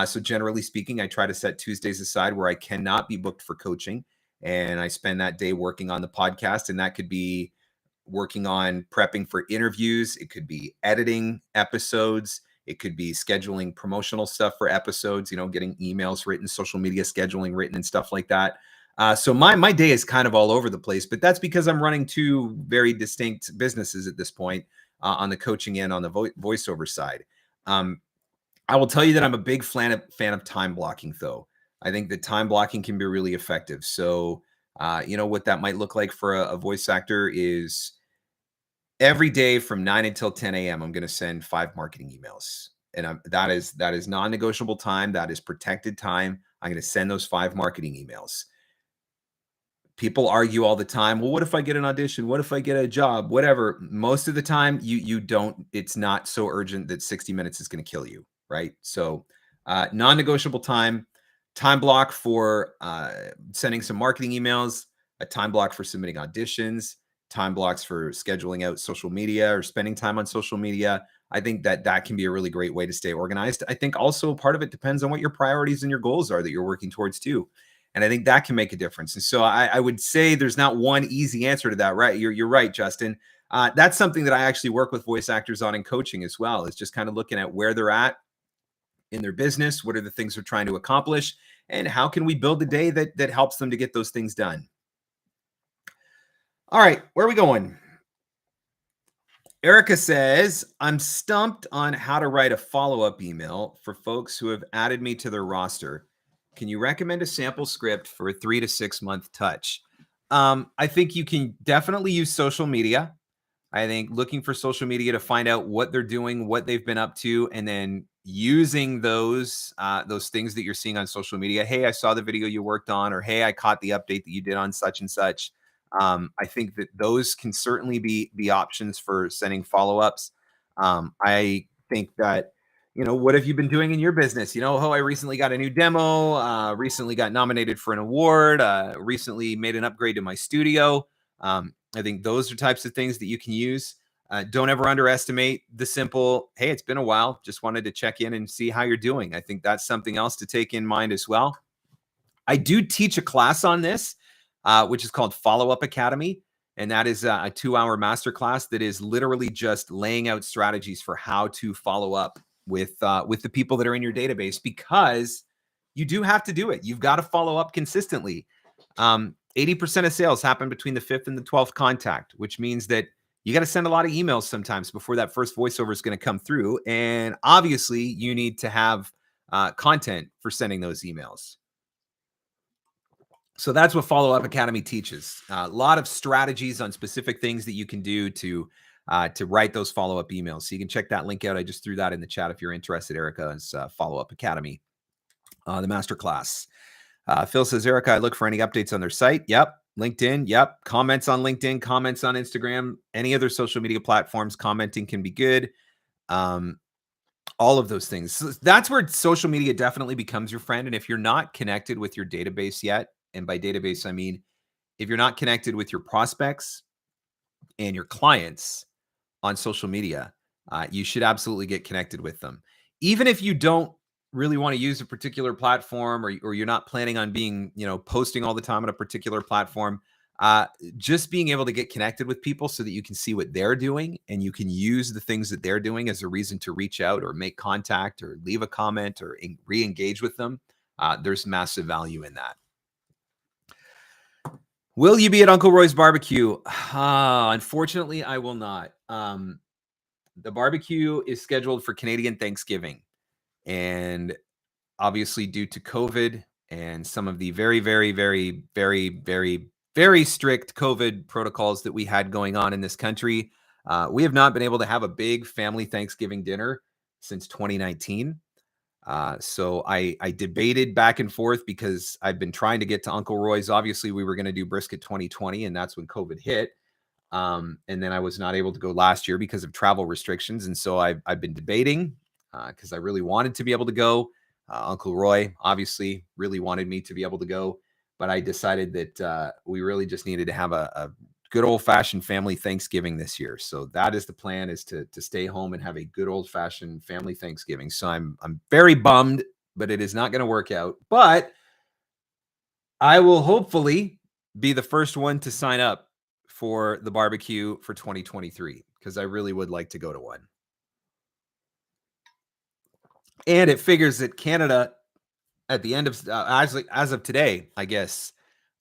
So generally speaking, I try to set Tuesdays aside where I cannot be booked for coaching. And I spend that day working on the podcast. And that could be working on prepping for interviews. It could be editing episodes. It could be scheduling promotional stuff for episodes, getting emails written, social media scheduling written and stuff like that. So my day is kind of all over the place, but that's because I'm running 2 very distinct businesses at this point, on the coaching and on the voiceover side. I will tell you that I'm a big fan of time blocking, though. I think that time blocking can be really effective. So, what that might look like for a voice actor is every day from 9 until 10 a.m., I'm going to send 5 marketing emails. And that is non-negotiable time. That is protected time. I'm going to send those 5 marketing emails. People argue all the time. Well, what if I get an audition? What if I get a job? Whatever. Most of the time, you don't. It's not so urgent that 60 minutes is going to kill you, right? So, non-negotiable time block for sending some marketing emails, a time block for submitting auditions, time blocks for scheduling out social media or spending time on social media. I think that can be a really great way to stay organized. I think also part of it depends on what your priorities and your goals are that you're working towards too. And I think that can make a difference. And so I would say there's not one easy answer to that, right? You're right, Justin. That's something that I actually work with voice actors on in coaching as well, is just kind of looking at where they're at in their business, what are the things they're trying to accomplish, and how can we build a day that helps them to get those things done. All right, where are we going? Erica says, I'm stumped on how to write a follow-up email for folks who have added me to their roster. Can you recommend a sample script for a 3 to 6 month touch? I think you can definitely use social media. I think looking for social media to find out what they're doing, what they've been up to, and then using those things that you're seeing on social media. Hey, I saw the video you worked on, or hey, I caught the update that you did on such and such. I think that those can certainly be options for sending follow-ups. I think that, what have you been doing in your business? Oh, I recently got a new demo, recently got nominated for an award, recently made an upgrade to my studio. I think those are types of things that you can use. Don't ever underestimate the simple, hey, it's been a while, just wanted to check in and see how you're doing. I think that's something else to take in mind as well. I do teach a class on this, which is called Follow-Up Academy. And that is a 2-hour masterclass that is literally just laying out strategies for how to follow up with the people that are in your database, because you do have to do it. You've got to follow up consistently. 80% of sales happen between the 5th and the 12th contact, which means that you got to send a lot of emails sometimes before that first voiceover is going to come through. And obviously, you need to have content for sending those emails. So that's what Follow-Up Academy teaches. A lot of strategies on specific things that you can do to write those follow-up emails. So you can check that link out. I just threw that in the chat if you're interested. Erica's Follow-Up Academy, the masterclass. Phil says, Erica, I look for any updates on their site. Yep. LinkedIn. Yep. Comments on LinkedIn, comments on Instagram, any other social media platforms. Commenting can be good. All of those things. So that's where social media definitely becomes your friend. And if you're not connected with your database yet, and by database, I mean, if you're not connected with your prospects and your clients on social media, you should absolutely get connected with them. Even if you don't really want to use a particular platform, or you're not planning on being, posting all the time on a particular platform, just being able to get connected with people so that you can see what they're doing and you can use the things that they're doing as a reason to reach out or make contact or leave a comment or re-engage with them. There's massive value in that. Will you be at Uncle Roy's barbecue? Unfortunately, I will not. The barbecue is scheduled for Canadian Thanksgiving. And obviously, due to COVID and some of the very, very, very, very, very, very strict COVID protocols that we had going on in this country, we have not been able to have a big family Thanksgiving dinner since 2019. So I debated back and forth because I've been trying to get to Uncle Roy's. Obviously, we were going to do brisket 2020, and that's when COVID hit. And then I was not able to go last year because of travel restrictions. And so I've been debating because I really wanted to be able to go. Uncle Roy obviously really wanted me to be able to go, but I decided that we really just needed to have a good old-fashioned family Thanksgiving this year. So that is the plan, is to stay home and have a good old-fashioned family Thanksgiving. So I'm very bummed, but it is not going to work out. But I will hopefully be the first one to sign up for the barbecue for 2023, because I really would like to go to one. And it figures that Canada, at the end of as of today, I guess,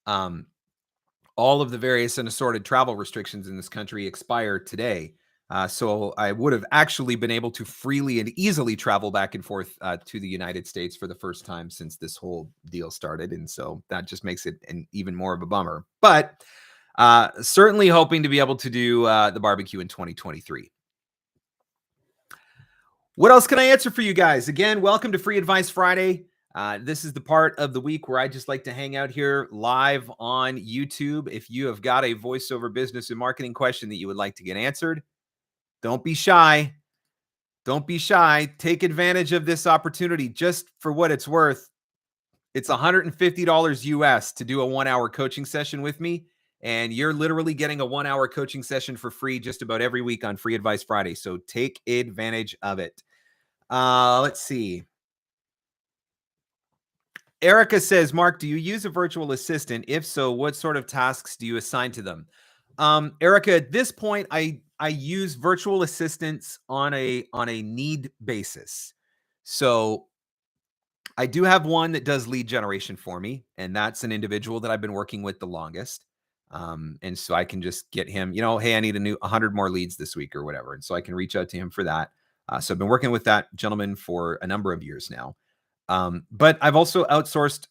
all of the various and assorted travel restrictions in this country expire today. So I would have actually been able to freely and easily travel back and forth to the United States for the first time since this whole deal started. And so that just makes it an even more of a bummer. But certainly hoping to be able to do the barbecue in 2023. What else can I answer for you guys? Again, welcome to Free Advice Friday. This is the part of the week where I just like to hang out here live on YouTube. If you have got a voiceover business and marketing question that you would like to get answered, don't be shy. Don't be shy. Take advantage of this opportunity. Just for what it's worth, it's $150 US to do a 1-hour coaching session with me. And you're literally getting a 1-hour coaching session for free just about every week on Free Advice Friday. So take advantage of it. Let's see. Erica says, Mark, do you use a virtual assistant? If so, what sort of tasks do you assign to them? Erica, at this point, I use virtual assistants on a need basis. So I do have one that does lead generation for me, and that's an individual that I've been working with the longest. And so I can just get him, hey, I need 100 more leads this week or whatever. And so I can reach out to him for that. So I've been working with that gentleman for a number of years now. But I've also outsourced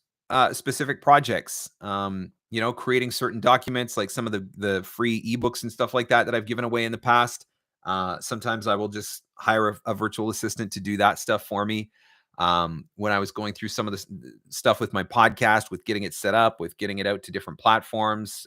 specific projects, creating certain documents, like some of the free ebooks and stuff like that I've given away in the past. Sometimes I will just hire a virtual assistant to do that stuff for me. When I was going through some of the stuff with my podcast, with getting it set up, with getting it out to different platforms,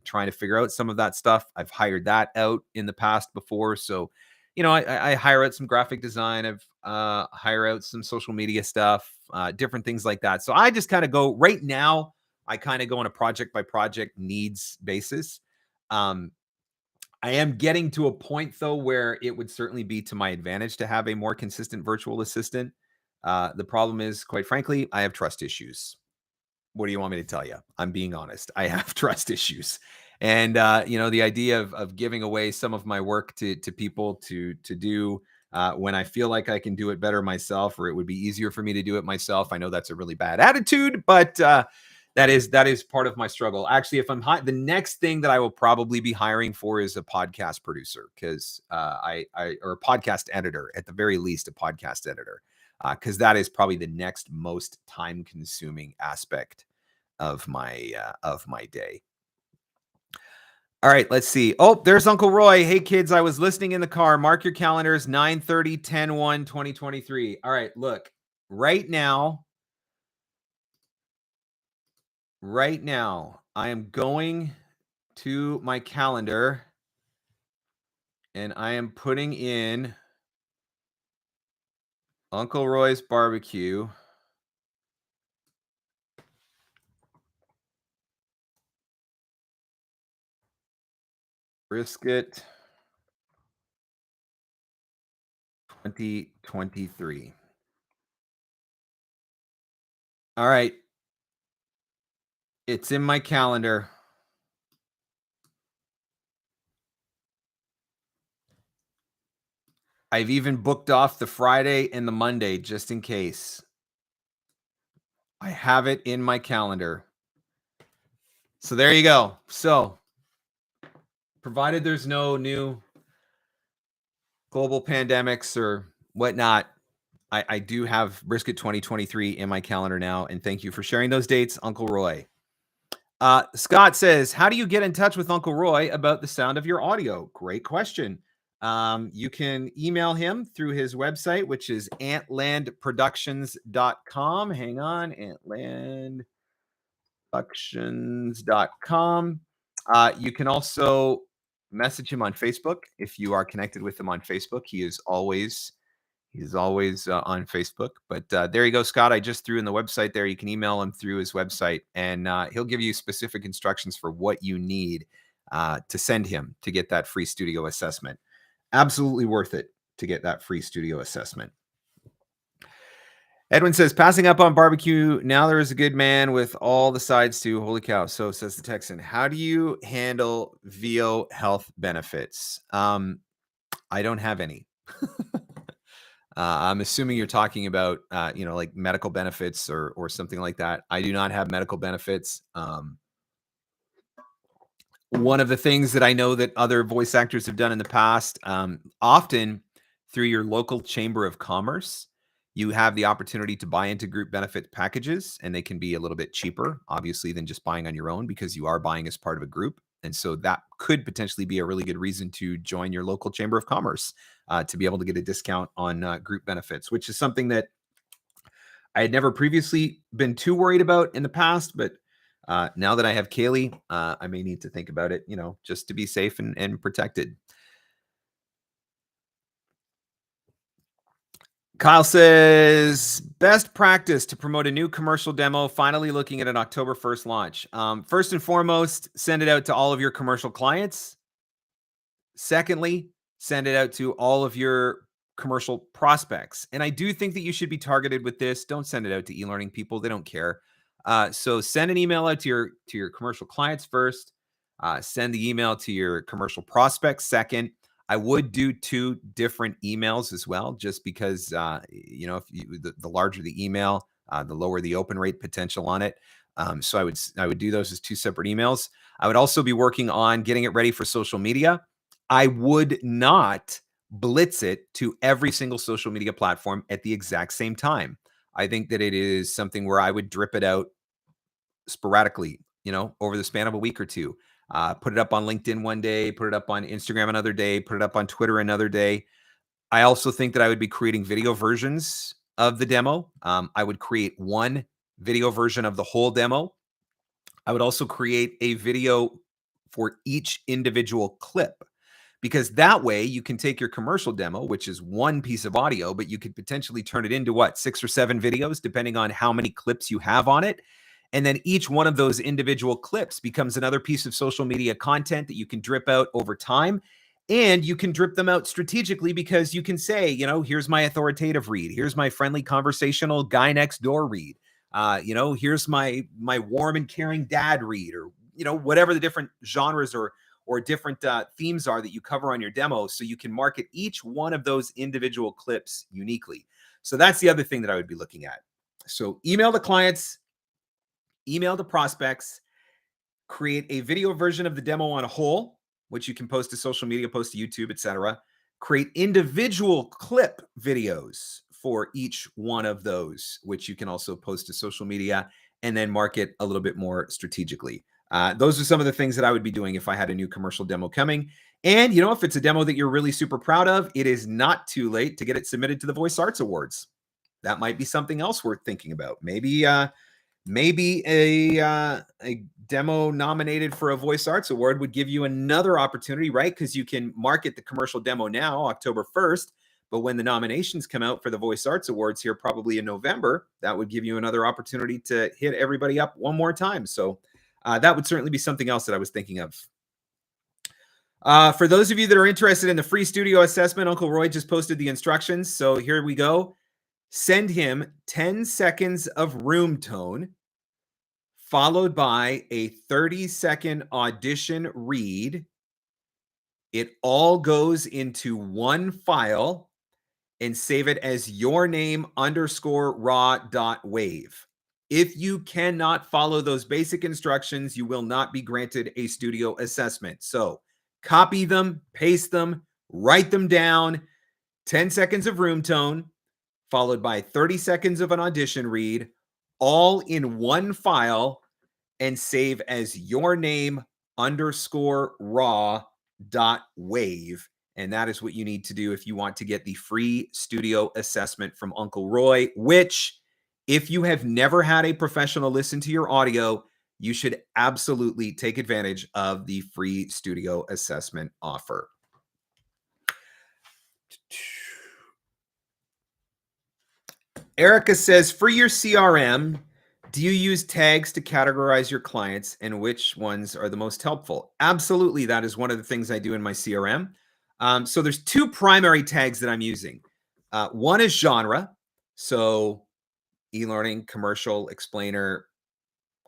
trying to figure out some of that stuff, I've hired that out in the past before. So, I hire out some graphic design. I've hire out some social media stuff, different things like that. So I just kind of go right now. I kind of go on a project by project needs basis. I am getting to a point though where it would certainly be to my advantage to have a more consistent virtual assistant. The problem is, quite frankly, I have trust issues. What do you want me to tell you? I'm being honest. I have trust issues. And, the idea of giving away some of my work to people to do when I feel like I can do it better myself, or it would be easier for me to do it myself. I know that's a really bad attitude, but that is part of my struggle. Actually, if I'm the next thing that I will probably be hiring for is a podcast producer, because or a podcast editor, at the very least, a podcast editor. Because that is probably the next most time-consuming aspect of my day. All right, let's see. Oh, there's Uncle Roy. Hey, kids, I was listening in the car. Mark your calendars, 9:30, 10/1/2023. All right, look, right now, I am going to my calendar, and I am putting in Uncle Roy's barbecue. Brisket 2023. All right. It's in my calendar. I've even booked off the Friday and the Monday just in case. I have it in my calendar. So there you go. So, provided there's no new global pandemics or whatnot, I do have Brisket 2023 in my calendar now. And thank you for sharing those dates, Uncle Roy. Scott says, how do you get in touch with Uncle Roy about the sound of your audio? Great question. You can email him through his website, which is antlandproductions.com. Hang on, antlandproductions.com. You can also message him on Facebook if you are connected with him on Facebook. He's always on Facebook. But there you go, Scott. I just threw in the website there. You can email him through his website, and he'll give you specific instructions for what you need to send him to get that free studio assessment. Absolutely worth it to get that free studio assessment. Edwin says, passing up on barbecue. Now there is a good man with all the sides too. Holy cow. So says the Texan. How do you handle VO health benefits? I don't have any. I'm assuming you're talking about, like medical benefits or something like that. I do not have medical benefits. One of the things that I know that other voice actors have done in the past, often through your local chamber of commerce, you have the opportunity to buy into group benefit packages, and they can be a little bit cheaper, obviously, than just buying on your own, because you are buying as part of a group. And so that could potentially be a really good reason to join your local chamber of commerce to be able to get a discount on group benefits, which is something that I had never previously been too worried about in the past. But now that I have Kaylee, I may need to think about it, just to be safe and protected. Kyle says, best practice to promote a new commercial demo, finally looking at an October 1st launch. First and foremost, send it out to all of your commercial clients. Secondly, send it out to all of your commercial prospects. And I do think that you should be targeted with this. Don't send it out to e-learning people. They don't care. So send an email out to your commercial clients first. Send the email to your commercial prospects second. I would do 2 different emails as well, just because if the larger the email, the lower the open rate potential on it. So I would do those as 2 separate emails. I would also be working on getting it ready for social media. I would not blitz it to every single social media platform at the exact same time. I think that it is something where I would drip it out sporadically, over the span of a week or 2. Put it up on LinkedIn one day, put it up on Instagram another day, put it up on Twitter another day. I also think that I would be creating video versions of the demo. I would create one video version of the whole demo. I would also create a video for each individual clip, because that way you can take your commercial demo, which is one piece of audio, but you could potentially turn it into 6 or 7 videos, depending on how many clips you have on it. And then each one of those individual clips becomes another piece of social media content that you can drip out over time. And you can drip them out strategically, because you can say, here's my authoritative read. Here's my friendly conversational guy next door read. Here's my warm and caring dad read, or, whatever the different genres or different themes are that you cover on your demo. So you can market each one of those individual clips uniquely. So that's the other thing that I would be looking at. So email the clients, email the prospects, create a video version of the demo on a whole, which you can post to social media, post to YouTube, etc. Create individual clip videos for each one of those, which you can also post to social media, and then market a little bit more strategically. Those are some of the things that I would be doing if I had a new commercial demo coming. And, if it's a demo that you're really super proud of, it is not too late to get it submitted to the Voice Arts Awards. That might be something else worth thinking about. Maybe a demo nominated for a Voice Arts Award would give you another opportunity, right? Because you can market the commercial demo now, October 1st, but when the nominations come out for the Voice Arts Awards here, probably in November, that would give you another opportunity to hit everybody up one more time. So that would certainly be something else that I was thinking of. For those of you that are interested in the free studio assessment, Uncle Roy just posted the instructions. So here we go. Send him 10 seconds of room tone, followed by a 30-second audition read. It all goes into one file, and save it as yourname_raw.wave. If you cannot follow those basic instructions, you will not be granted a studio assessment. So copy them, paste them, write them down. 10 seconds of room tone, followed by 30 seconds of an audition read, all in one file, and save as yourname_raw.wave. And that is what you need to do if you want to get the free studio assessment from Uncle Roy, which, if you have never had a professional listen to your audio, you should absolutely take advantage of the free studio assessment offer. Erica says, for your CRM, do you use tags to categorize your clients, and which ones are the most helpful? Absolutely. That is one of the things I do in my CRM. So there's 2 primary tags that I'm using. One is genre. So e-learning, commercial, explainer,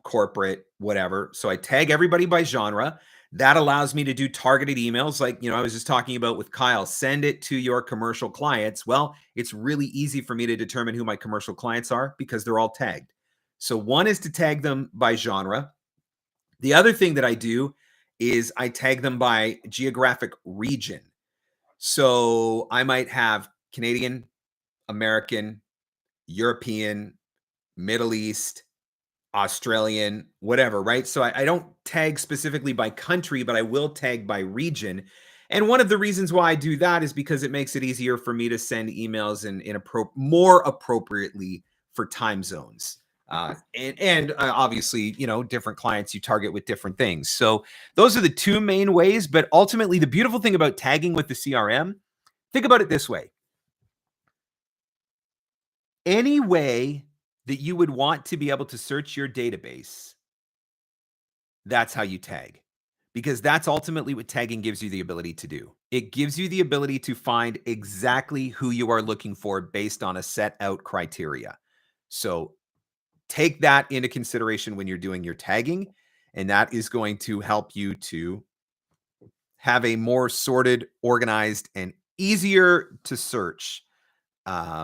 corporate, whatever. So I tag everybody by genre. That allows me to do targeted emails like, I was just talking about with Kyle. Send it to your commercial clients. Well, it's really easy for me to determine who my commercial clients are because they're all tagged. So one is to tag them by genre. The other thing that I do is I tag them by geographic region. So I might have Canadian, American, European, Middle East, Australian, whatever, right? So I don't tag specifically by country, but I will tag by region. And one of the reasons why I do that is because it makes it easier for me to send emails more appropriately for time zones. And obviously, different clients you target with different things. So those are the 2 main ways. But ultimately, the beautiful thing about tagging with the CRM, think about it this way. any way that you would want to be able to search your database, that's how you tag. Because that's ultimately what tagging gives you the ability to do. It gives you the ability to find exactly who you are looking for based on a set out criteria. So take that into consideration when you're doing your tagging, and that is going to help you to have a more sorted, organized, and easier to search CRM.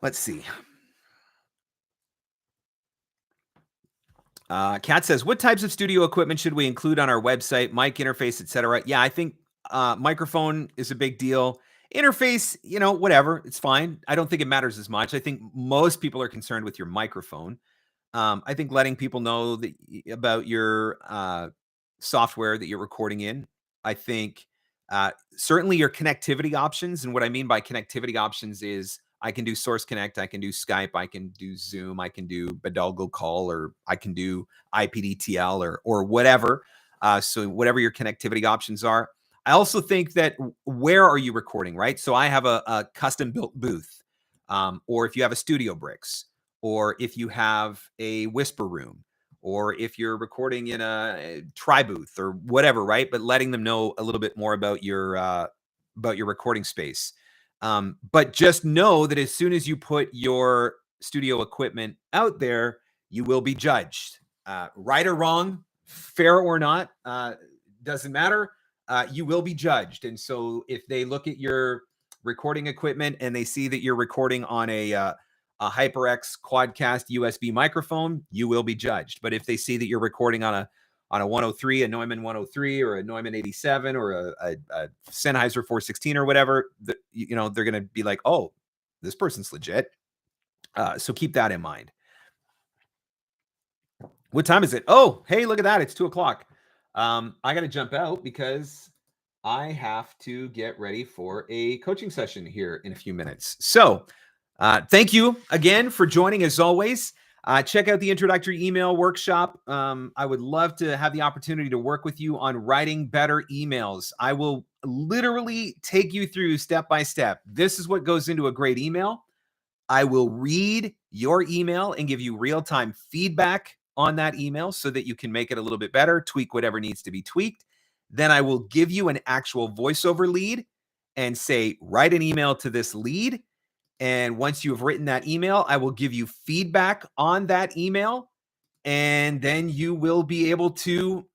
Let's see. Kat says, what types of studio equipment should we include on our website? Mic, interface, etc. Yeah, I think microphone is a big deal. Interface, whatever, it's fine. I don't think it matters as much. I think most people are concerned with your microphone. I think letting people know that about your software that you're recording in. I think certainly your connectivity options. And what I mean by connectivity options is I can do Source Connect, I can do Skype, I can do Zoom, I can do Badalgo Call, or I can do IPDTL or whatever. So whatever your connectivity options are. I also think that where are you recording, right? So I have a custom built booth, or if you have a Studio Bricks, or if you have a whisper room, or if you're recording in a tri booth or whatever, right? But letting them know a little bit more about your recording space. But just know that as soon as you put your studio equipment out there, you will be judged. Right or wrong, fair or not, doesn't matter. You will be judged. And so if they look at your recording equipment and they see that you're recording on a HyperX Quadcast USB microphone, you will be judged. But if they see that you're recording on a 103, a Neumann 103, or a Neumann 87, or a Sennheiser 416 or whatever, they're going to be like, oh, this person's legit. So keep that in mind. What time is it? Oh, hey, look at that. It's 2:00. I got to jump out because I have to get ready for a coaching session here in a few minutes. So thank you again for joining as always. Check out the introductory email workshop. I would love to have the opportunity to work with you on writing better emails. I will literally take you through step by step. This is what goes into a great email. I will read your email and give you real-time feedback on that email so that you can make it a little bit better, tweak whatever needs to be tweaked. Then I will give you an actual voiceover lead and say, write an email to this lead. And once you've written that email, I will give you feedback on that email. And then you will be able to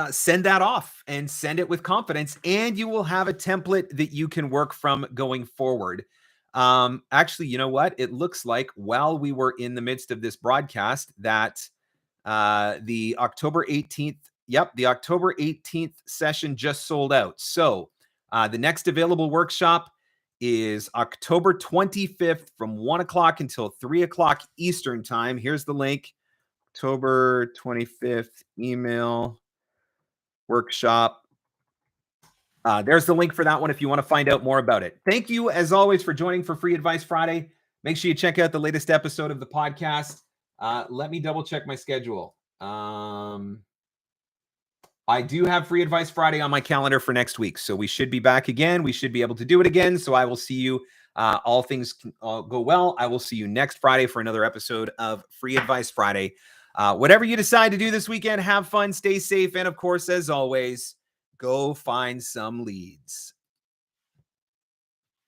send that off and send it with confidence. And you will have a template that you can work from going forward. Actually, you know what? It looks like while we were in the midst of this broadcast that the October 18th, the October 18th session just sold out. So the next available workshop is October 25th from 1:00 until 3:00 Eastern time. Here's the link. October 25th email workshop. There's the link for that one if you want to find out more about it. Thank you, as always, for joining for Free Advice Friday. Make sure you check out the latest episode of the podcast. Let me double check my schedule. I do have Free Advice Friday on my calendar for next week. So we should be back again. We should be able to do it again. So I will see you. All things go well. I will see you next Friday for another episode of Free Advice Friday. Whatever you decide to do this weekend, have fun, stay safe. And of course, as always, go find some leads.